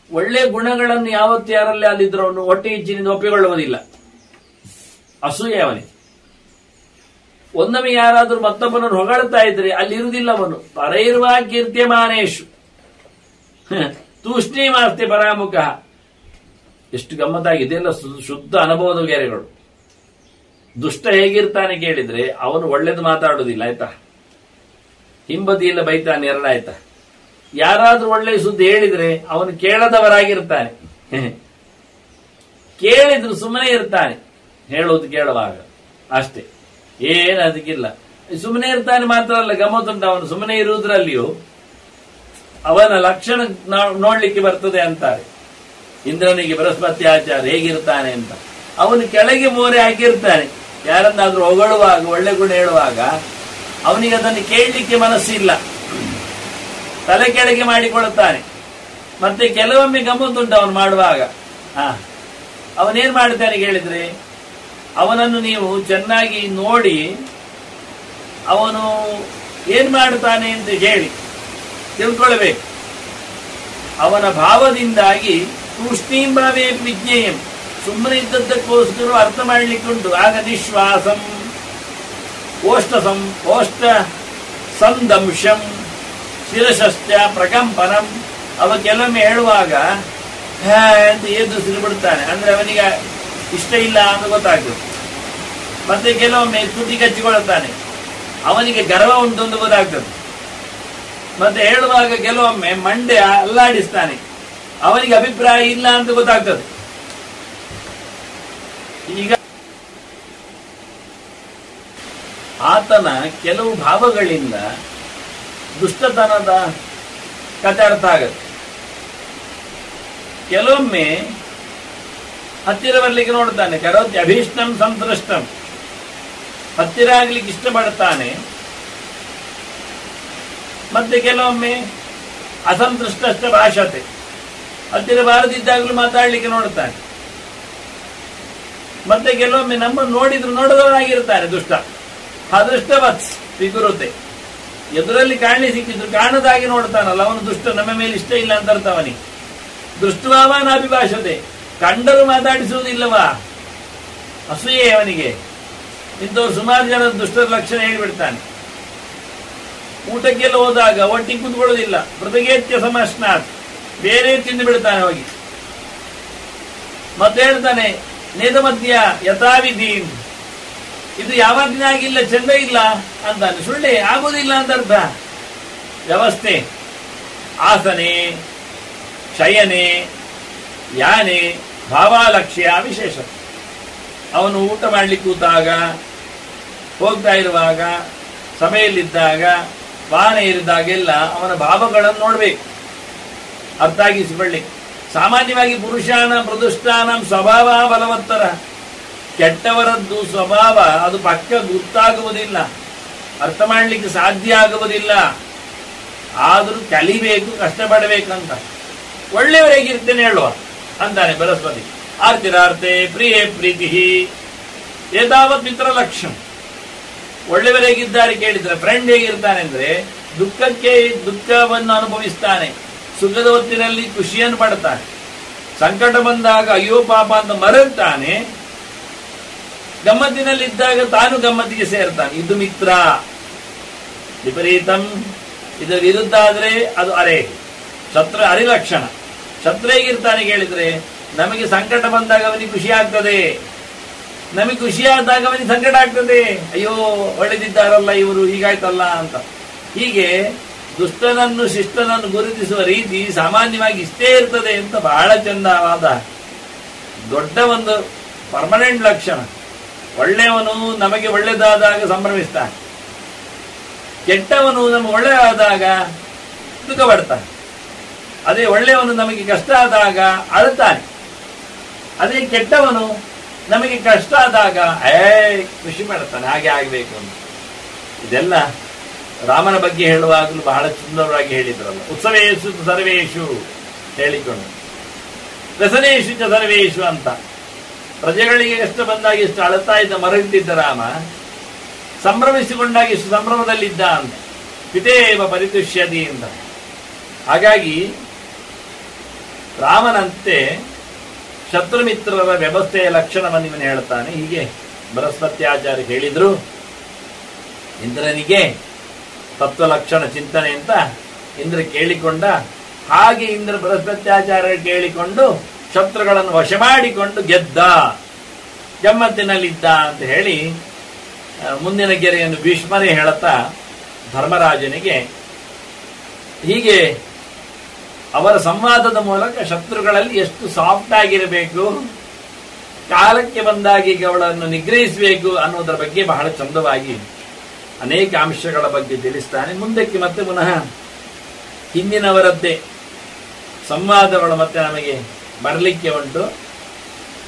A: ಒಳ್ಳೆ ಗುಣಗಳನ್ನು ಯಾವತ್ತು ಯಾರಲ್ಲಿ ಅಲ್ಲಿದ್ರು ಅವನು ಹೊಟ್ಟೆ ಹೆಚ್ಚಿನಿಂದ ಒಪ್ಪಿಕೊಳ್ಳುವುದಿಲ್ಲ, ಅಸೂಯೆ ಅವನಿಗೆ. ಒಂದೊಮ್ಮೆ ಯಾರಾದ್ರೂ ಮತ್ತೊಬ್ಬನನ್ನು ಹೊಗಳ್ತಾ ಇದ್ರೆ ಅಲ್ಲಿ ಇರುವುದಿಲ್ಲ ಅವನು. ಪರೈರ್ವ ಕೀರ್ತ್ಯಮಾನೇಶು ತೂಷ್ಣೀಮಾಸ್ತಿ ಪರಾಮುಖ. ಎಷ್ಟು ಗಮ್ಮತ್ತಾಗಿದೆ ಎಲ್ಲ ಶುದ್ಧ ಅನುಭವದ ಗೆರೆಗಳು. ದುಷ್ಟ ಹೇಗಿರ್ತಾನೆ ಕೇಳಿದ್ರೆ ಅವನು ಒಳ್ಳೇದು ಮಾತಾಡುವುದಿಲ್ಲ, ಆಯ್ತಾ, ಹಿಂಬದಿಯಿಂದ ಬೈತಾನೆ, ಎರಡಾಯ್ತಾ. ಯಾರಾದ್ರೂ ಒಳ್ಳೆ ಸುದ್ದಿ ಹೇಳಿದ್ರೆ ಅವನು ಕೇಳದವರಾಗಿರ್ತಾನೆ, ಕೇಳಿದ್ರು ಸುಮ್ಮನೆ ಇರ್ತಾನೆ, ಹೇಳುವುದು ಕೇಳುವಾಗ ಅಷ್ಟೇ, ಏನು ಅದಕ್ಕಿಲ್ಲ. ಸುಮ್ಮನೆ ಇರ್ತಾನೆ ಮಾತ್ರ ಅಲ್ಲ, ಗಮ್ಮತ್ತುಂಟು ಅವನು ಸುಮ್ಮನೆ ಇರುವುದರಲ್ಲಿಯೂ ಅವನ ಲಕ್ಷಣ ನೋಡ್ಲಿಕ್ಕೆ ಬರ್ತದೆ ಅಂತಾರೆ. ಇಂದ್ರನಿಗೆ ಬೃಹಸ್ಪತ್ಯಾಚಾರ್ಯ ಹೇಗಿರ್ತಾನೆ ಅಂತ, ಅವನು ಕೆಳಗೆ ಮೋರೆ ಹಾಕಿರ್ತಾನೆ. ಯಾರನ್ನಾದ್ರೂ ಹೊಗಳುವಾಗ, ಒಳ್ಳೆ ಗುಣ ಹೇಳುವಾಗ ಅವನಿಗೆ ಅದನ್ನು ಕೇಳಲಿಕ್ಕೆ ಮನಸ್ಸಿಲ್ಲ, ತಲೆ ಕೆಳಗೆ ಮಾಡಿಕೊಳ್ಳುತ್ತಾನೆ. ಮತ್ತೆ ಕೆಲವೊಮ್ಮೆ ಗಮ್ಮತ್ತುಂಟು ಅವನು ಮಾಡುವಾಗ. ಅವನೇನ್ ಮಾಡ್ತಾನೆ ಕೇಳಿದ್ರೆ, ಅವನನ್ನು ನೀವು ಚೆನ್ನಾಗಿ ನೋಡಿ ಅವನು ಏನ್ ಮಾಡ್ತಾನೆ ಅಂತ ಹೇಳಿ ತಿಳ್ಕೊಳ್ಬೇಕು. ಅವನ ಭಾವದಿಂದಾಗಿ ತೂಷ್ಣೀಂಭಾವೇ ವಿಜ್ಞೇಯಂ, ಸುಮ್ಮನೆ ಇದ್ದದ್ದಕ್ಕೋಸ್ಕರ ಅರ್ಥ ಮಾಡಲಿಕ್ಕುಂಟು. ಆಗ ನಿಶ್ವಾಸಂ ಓಷ್ಟ ಸಂದಂಶಂ ಶಿರಶಶ್ಚ ಪ್ರಕಂಪನಂ. ಅವ ಕೆಲವೊಮ್ಮೆ ಹೇಳುವಾಗ ಅಂತ ಎದ್ದು ಸಿರಿಬಿಡ್ತಾನೆ, ಅಂದ್ರೆ ಅವನಿಗೆ ಇಷ್ಟ ಇಲ್ಲ ಅಂತ ಗೊತ್ತಾಗ್ತದೆ. ಮತ್ತೆ ಕೆಲವೊಮ್ಮೆ ತುಟಿ ಕಚ್ಚಿಕೊಳ್ಳುತ್ತಾನೆ, ಅವನಿಗೆ ಗರ್ವ ಉಂಟು ಅಂತ ಗೊತ್ತಾಗ್ತದೆ. ಮತ್ತೆ ಹೇಳುವಾಗ ಕೆಲವೊಮ್ಮೆ ಮಂಡೆ ಅಲ್ಲಾಡಿಸ್ತಾನೆ, ಅವನಿಗೆ ಅಭಿಪ್ರಾಯ ಇಲ್ಲ ಅಂತ ಗೊತ್ತಾಗ್ತದೆ. ಈಗ ಆತನ ಕೆಲವು ಭಾವಗಳಿಂದ ದುಷ್ಟತನದ ಕಥೆ ಅರ್ಥ ಆಗತ್ತೆ. ಕೆಲವೊಮ್ಮೆ ಹತ್ತಿರ ಬರ್ಲಿಕ್ಕೆ ನೋಡ್ತಾನೆ, ಕರೋತಿ ಅಭೀಷ್ಟಂ ಸಂತೃಷ್ಟಂ, ಹತ್ತಿರ ಆಗ್ಲಿಕ್ಕೆ ಇಷ್ಟಪಡ್ತಾನೆ. ಮತ್ತೆ ಕೆಲವೊಮ್ಮೆ ಅಸಂತೃಷ್ಟ ಭಾಷತೆ, ಹತ್ತಿರ ಬಾರದಿದ್ದಾಗಲೂ ಮಾತಾಡ್ಲಿಕ್ಕೆ ನೋಡ್ತಾನೆ. ಮತ್ತೆ ಕೆಲವೊಮ್ಮೆ ನಮ್ಮನ್ನು ನೋಡಿದ್ರು ನೋಡದವರಾಗಿರ್ತಾನೆ ದುಷ್ಟ. ಅದೃಷ್ಟವತ್ ವಿಗುರುತೆ, ಎದುರಲ್ಲಿ ಕಾಣಲಿ ಸಿಕ್ಕಿದ್ರು ಕಾಣದಾಗಿ ನೋಡ್ತಾನಲ್ಲ ಅವನು ದುಷ್ಟ, ನಮ್ಮ ಮೇಲೆ ಇಷ್ಟ ಇಲ್ಲ ಅಂತ ಅರ್ಥ ಅವನಿಗೆ. ದೃಷ್ಟವಾನ ಅಭಿಭಾಷತೆ, ಕಂಡರು ಮಾತಾಡಿಸುವುದಿಲ್ಲವಾ, ಅಸೂಯೆ ಅವನಿಗೆ. ಇಂಥವ್ರು ಸುಮಾರು ಜನ ದುಷ್ಟರ ಲಕ್ಷಣ ಹೇಳಿಬಿಡ್ತಾನೆ. ಊಟಕ್ಕೆಲ್ಲ ಹೋದಾಗ ಒಟ್ಟಿಗೆ ಕೂತ್ಕೊಳ್ಳೋದಿಲ್ಲ, ಮೃತಗೇತ್ಯ ಸಮಶ್ನಾಥ್, ಬೇರೆ ತಿಂದು ಬಿಡ್ತಾನೆ ಹೋಗಿ. ಮತ್ತೆ ಹೇಳ್ತಾನೆ ನೇದ ಮಧ್ಯ ಯಥಾವಿಧಿ, ಇದು ಯಾವಾಗಿನ ಆಗಿಲ್ಲ, ಚಂದ ಇಲ್ಲ ಅಂತಾನೆ. ಸುಳ್ಳೆ ಆಗುವುದಿಲ್ಲ ಅಂತ ಅರ್ಥ. ವ್ಯವಸ್ಥೆ, ಆಸನೆ, ಶಯನೆ, ಯಾನೆ, ಭಾವಾಲಕ್ಷ್ಯ ವಿಶೇಷ. ಅವನು ಊಟ ಮಾಡ್ಲಿಕ್ಕೆ ಕೂತಾಗ, ಹೋಗ್ತಾ ಇರುವಾಗ, ಸಭೆಯಲ್ಲಿದ್ದಾಗ, ವಾಹನ ಏರಿದಾಗೆಲ್ಲ ಅವನ ಭಾವಗಳನ್ನು ನೋಡ್ಬೇಕು, ಅರ್ಥ ಆಗಿಸಿಕೊಳ್ಳಿ. ಸಾಮಾನ್ಯವಾಗಿ ಪುರುಷಾನ ಪ್ರದುಷ್ಟಾನ ಸ್ವಭಾವ ಬಲವತ್ತರ, ಕೆಟ್ಟವರದ್ದು ಸ್ವಭಾವ ಅದು ಪಕ್ಕ ಗೊತ್ತಾಗುವುದಿಲ್ಲ, ಅರ್ಥ ಮಾಡಲಿಕ್ಕೆ ಸಾಧ್ಯ ಆಗುವುದಿಲ್ಲ. ಆದರೂ ಕಲಿಬೇಕು, ಕಷ್ಟಪಡಬೇಕಂತ. ಒಳ್ಳೆಯವರಾಗಿರ್ತೇನೆ ಹೇಳುವ ಅಂತಾನೆ ಬೃಹಸ್ಪತಿ. ಆರ್ತಿರಾರ್ತೆ ಪ್ರಿಯೇ ಪ್ರೀತಿ ಏತಾವತ್ ಮಿತ್ರ ಲಕ್ಷ್ಯಂ. ಒಳ್ಳೆಯವರಾಗಿದ್ದಾರೆ ಕೇಳಿದ್ರೆ ಫ್ರೆಂಡ್ ಹೇಗಿರ್ತಾನೆ ಅಂದ್ರೆ ದುಃಖವನ್ನು ಅನುಭವಿಸ್ತಾನೆ, ಸುಖದ ಹೊತ್ತಿನಲ್ಲಿ ಖುಷಿಯನ್ನು ಪಡ್ತಾನೆ, ಸಂಕಟ ಬಂದಾಗ ಅಯ್ಯೋ ಪಾಪ ಅಂತ ಮರಳ್ತಾನೆ, ಗಮ್ಮತ್ತಿನಲ್ಲಿದ್ದಾಗ ತಾನು ಗಮ್ಮತ್ತಿಗೆ ಸೇರ್ತಾನೆ. ಇದು ಮಿತ್ರ. ವಿಪರೀತಂ ಇದರ ವಿರುದ್ಧ ಆದ್ರೆ ಅದು ಅರೆ ಶತ್ರು ಅರಿಲಕ್ಷಣ. ಶತ್ರು ಹೇಗಿರ್ತಾನೆ ಕೇಳಿದ್ರೆ ನಮಗೆ ಸಂಕಟ ಬಂದಾಗ ಅವನಿಗೆ ಖುಷಿ ಆಗ್ತದೆ, ನಮಗೆ ಖುಷಿ ಆದಾಗ ಅವನಿಗೆ ಸಂಕಟ ಆಗ್ತದೆ. ಅಯ್ಯೋ ಒಳ್ಳೆದಿದ್ದಾರಲ್ಲ ಇವರು, ಹೀಗಾಯ್ತಲ್ಲ ಅಂತ. ಹೀಗೆ ದುಷ್ಟನನ್ನು ಶಿಷ್ಟನನ್ನು ಗುರುತಿಸುವ ರೀತಿ ಸಾಮಾನ್ಯವಾಗಿ ಇಷ್ಟೇ ಇರ್ತದೆ ಅಂತ ಬಹಳ ಚಂದವಾದ ದೊಡ್ಡ ಒಂದು ಪರ್ಮನೆಂಟ್ ಲಕ್ಷಣ. ಒಳ್ಳೆಯವನು ನಮಗೆ ಒಳ್ಳೆದಾದಾಗ ಸಂಭ್ರಮಿಸ್ತಾನೆ, ಕೆಟ್ಟವನು ನಮಗೆ ಒಳ್ಳೆಯದಾದಾಗ ದುಃಖ ಪಡ್ತಾನೆ. ಅದೇ ಒಳ್ಳೆಯವನು ನಮಗೆ ಕಷ್ಟ ಆದಾಗ ಅಳುತ್ತಾನೆ, ಅದೇ ಕೆಟ್ಟವನು ನಮಗೆ ಕಷ್ಟ ಆದಾಗ ಖುಷಿ ಮಾಡ್ತಾನೆ, ಹಾಗೆ ಆಗಬೇಕು ಅಂತ. ಇದೆಲ್ಲ ರಾಮನ ಬಗ್ಗೆ ಹೇಳುವಾಗಲೂ ಬಹಳ ಸುಂದರವಾಗಿ ಹೇಳಿದ್ರಲ್ಲ. ಉತ್ಸವೇಶು ಸರ್ವೇಶು ಹೇಳಿಕೊಂಡು ವ್ಯಸನೇಶು ಚ ಸರ್ವೇಶು ಅಂತ. ಪ್ರಜೆಗಳಿಗೆ ಎಷ್ಟು ಬಂದಾಗ ಎಷ್ಟು ಅಳುತ್ತಾ ಇದ್ದ ಮರಳಿದ್ದ ರಾಮ, ಸಂಭ್ರಮಿಸಿಕೊಂಡಾಗ ಎಷ್ಟು ಸಂಭ್ರಮದಲ್ಲಿದ್ದ ಅಂತ. ಪಿತೇವ ಪರಿತುಷ್ಯದಿ ಅಂತ. ಹಾಗಾಗಿ ರಾಮನಂತೆ ಶತ್ರುಮಿತ್ರರ ವ್ಯವಸ್ಥೆಯ ಲಕ್ಷಣವನ್ನು ಇವನು ಹೇಳ್ತಾನೆ. ಹೀಗೆ ಬೃಹಸ್ಪತ್ಯಾಚಾರ್ಯ ಹೇಳಿದ್ರು ಇಂದ್ರನಿಗೆ ತತ್ವ ಲಕ್ಷಣ ಚಿಂತನೆ ಅಂತ. ಇಂದ್ರ ಕೇಳಿಕೊಂಡ. ಹಾಗೆ ಇಂದ್ರ ಬೃಹಸ್ಪತ್ಯಾಚಾರ್ಯ ಕೇಳಿಕೊಂಡು ಶತ್ರುಗಳನ್ನು ವಶ ಮಾಡಿಕೊಂಡು ಗೆದ್ದ, ಗಮ್ಮತ್ತಿನಲ್ಲಿದ್ದ ಅಂತ ಹೇಳಿ ಮುಂದಿನ ಗೆರೆಯನ್ನು ಭೀಷ್ಮರೇ ಹೇಳುತ್ತಾ ಧರ್ಮರಾಜನಿಗೆ ಹೀಗೆ ಅವರ ಸಂವಾದದ ಮೂಲಕ ಶತ್ರುಗಳಲ್ಲಿ ಎಷ್ಟು ಸಾಫ್ಟ್ ಆಗಿರಬೇಕು, ಕಾಲಕ್ಕೆ ಬಂದಾಗಿ ಅವಳನ್ನು ನಿಗ್ರಹಿಸಬೇಕು ಅನ್ನೋದರ ಬಗ್ಗೆ ಬಹಳ ಚಂದವಾಗಿ ಅನೇಕ ಅಂಶಗಳ ಬಗ್ಗೆ ತಿಳಿಸ್ತಾನೆ. ಮುಂದಕ್ಕೆ ಮತ್ತೆ ಪುನಃ ಹಿಂದಿನವರದ್ದೇ ಸಂವಾದಗಳು ಮತ್ತೆ ನಮಗೆ ಬರಲಿಕ್ಕೆ ಉಂಟು.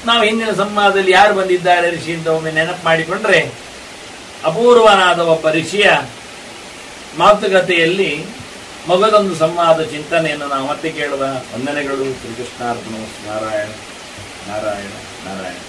A: ನಾವು ಹಿಂದಿನ ಸಂವಾದದಲ್ಲಿ ಯಾರು ಬಂದಿದ್ದಾರೆ ಋಷಿ ಅಂತ ಒಮ್ಮೆ ನೆನಪು ಮಾಡಿಕೊಂಡ್ರೆ, ಅಪೂರ್ವನಾದ ಒಬ್ಬ ಋಷಿಯ ಮಾತುಕತೆಯಲ್ಲಿ ಮಗದೊಂದು ಸಂವಾದ ಚಿಂತನೆಯನ್ನು ನಾವು ಮತ್ತೆ ಕೇಳುವ. ವಂದನೆಗಳು. ಶ್ರೀಕೃಷ್ಣಾರ್ಪಣ. ನಾರಾಯಣ ನಾರಾಯಣ ನಾರಾಯಣ.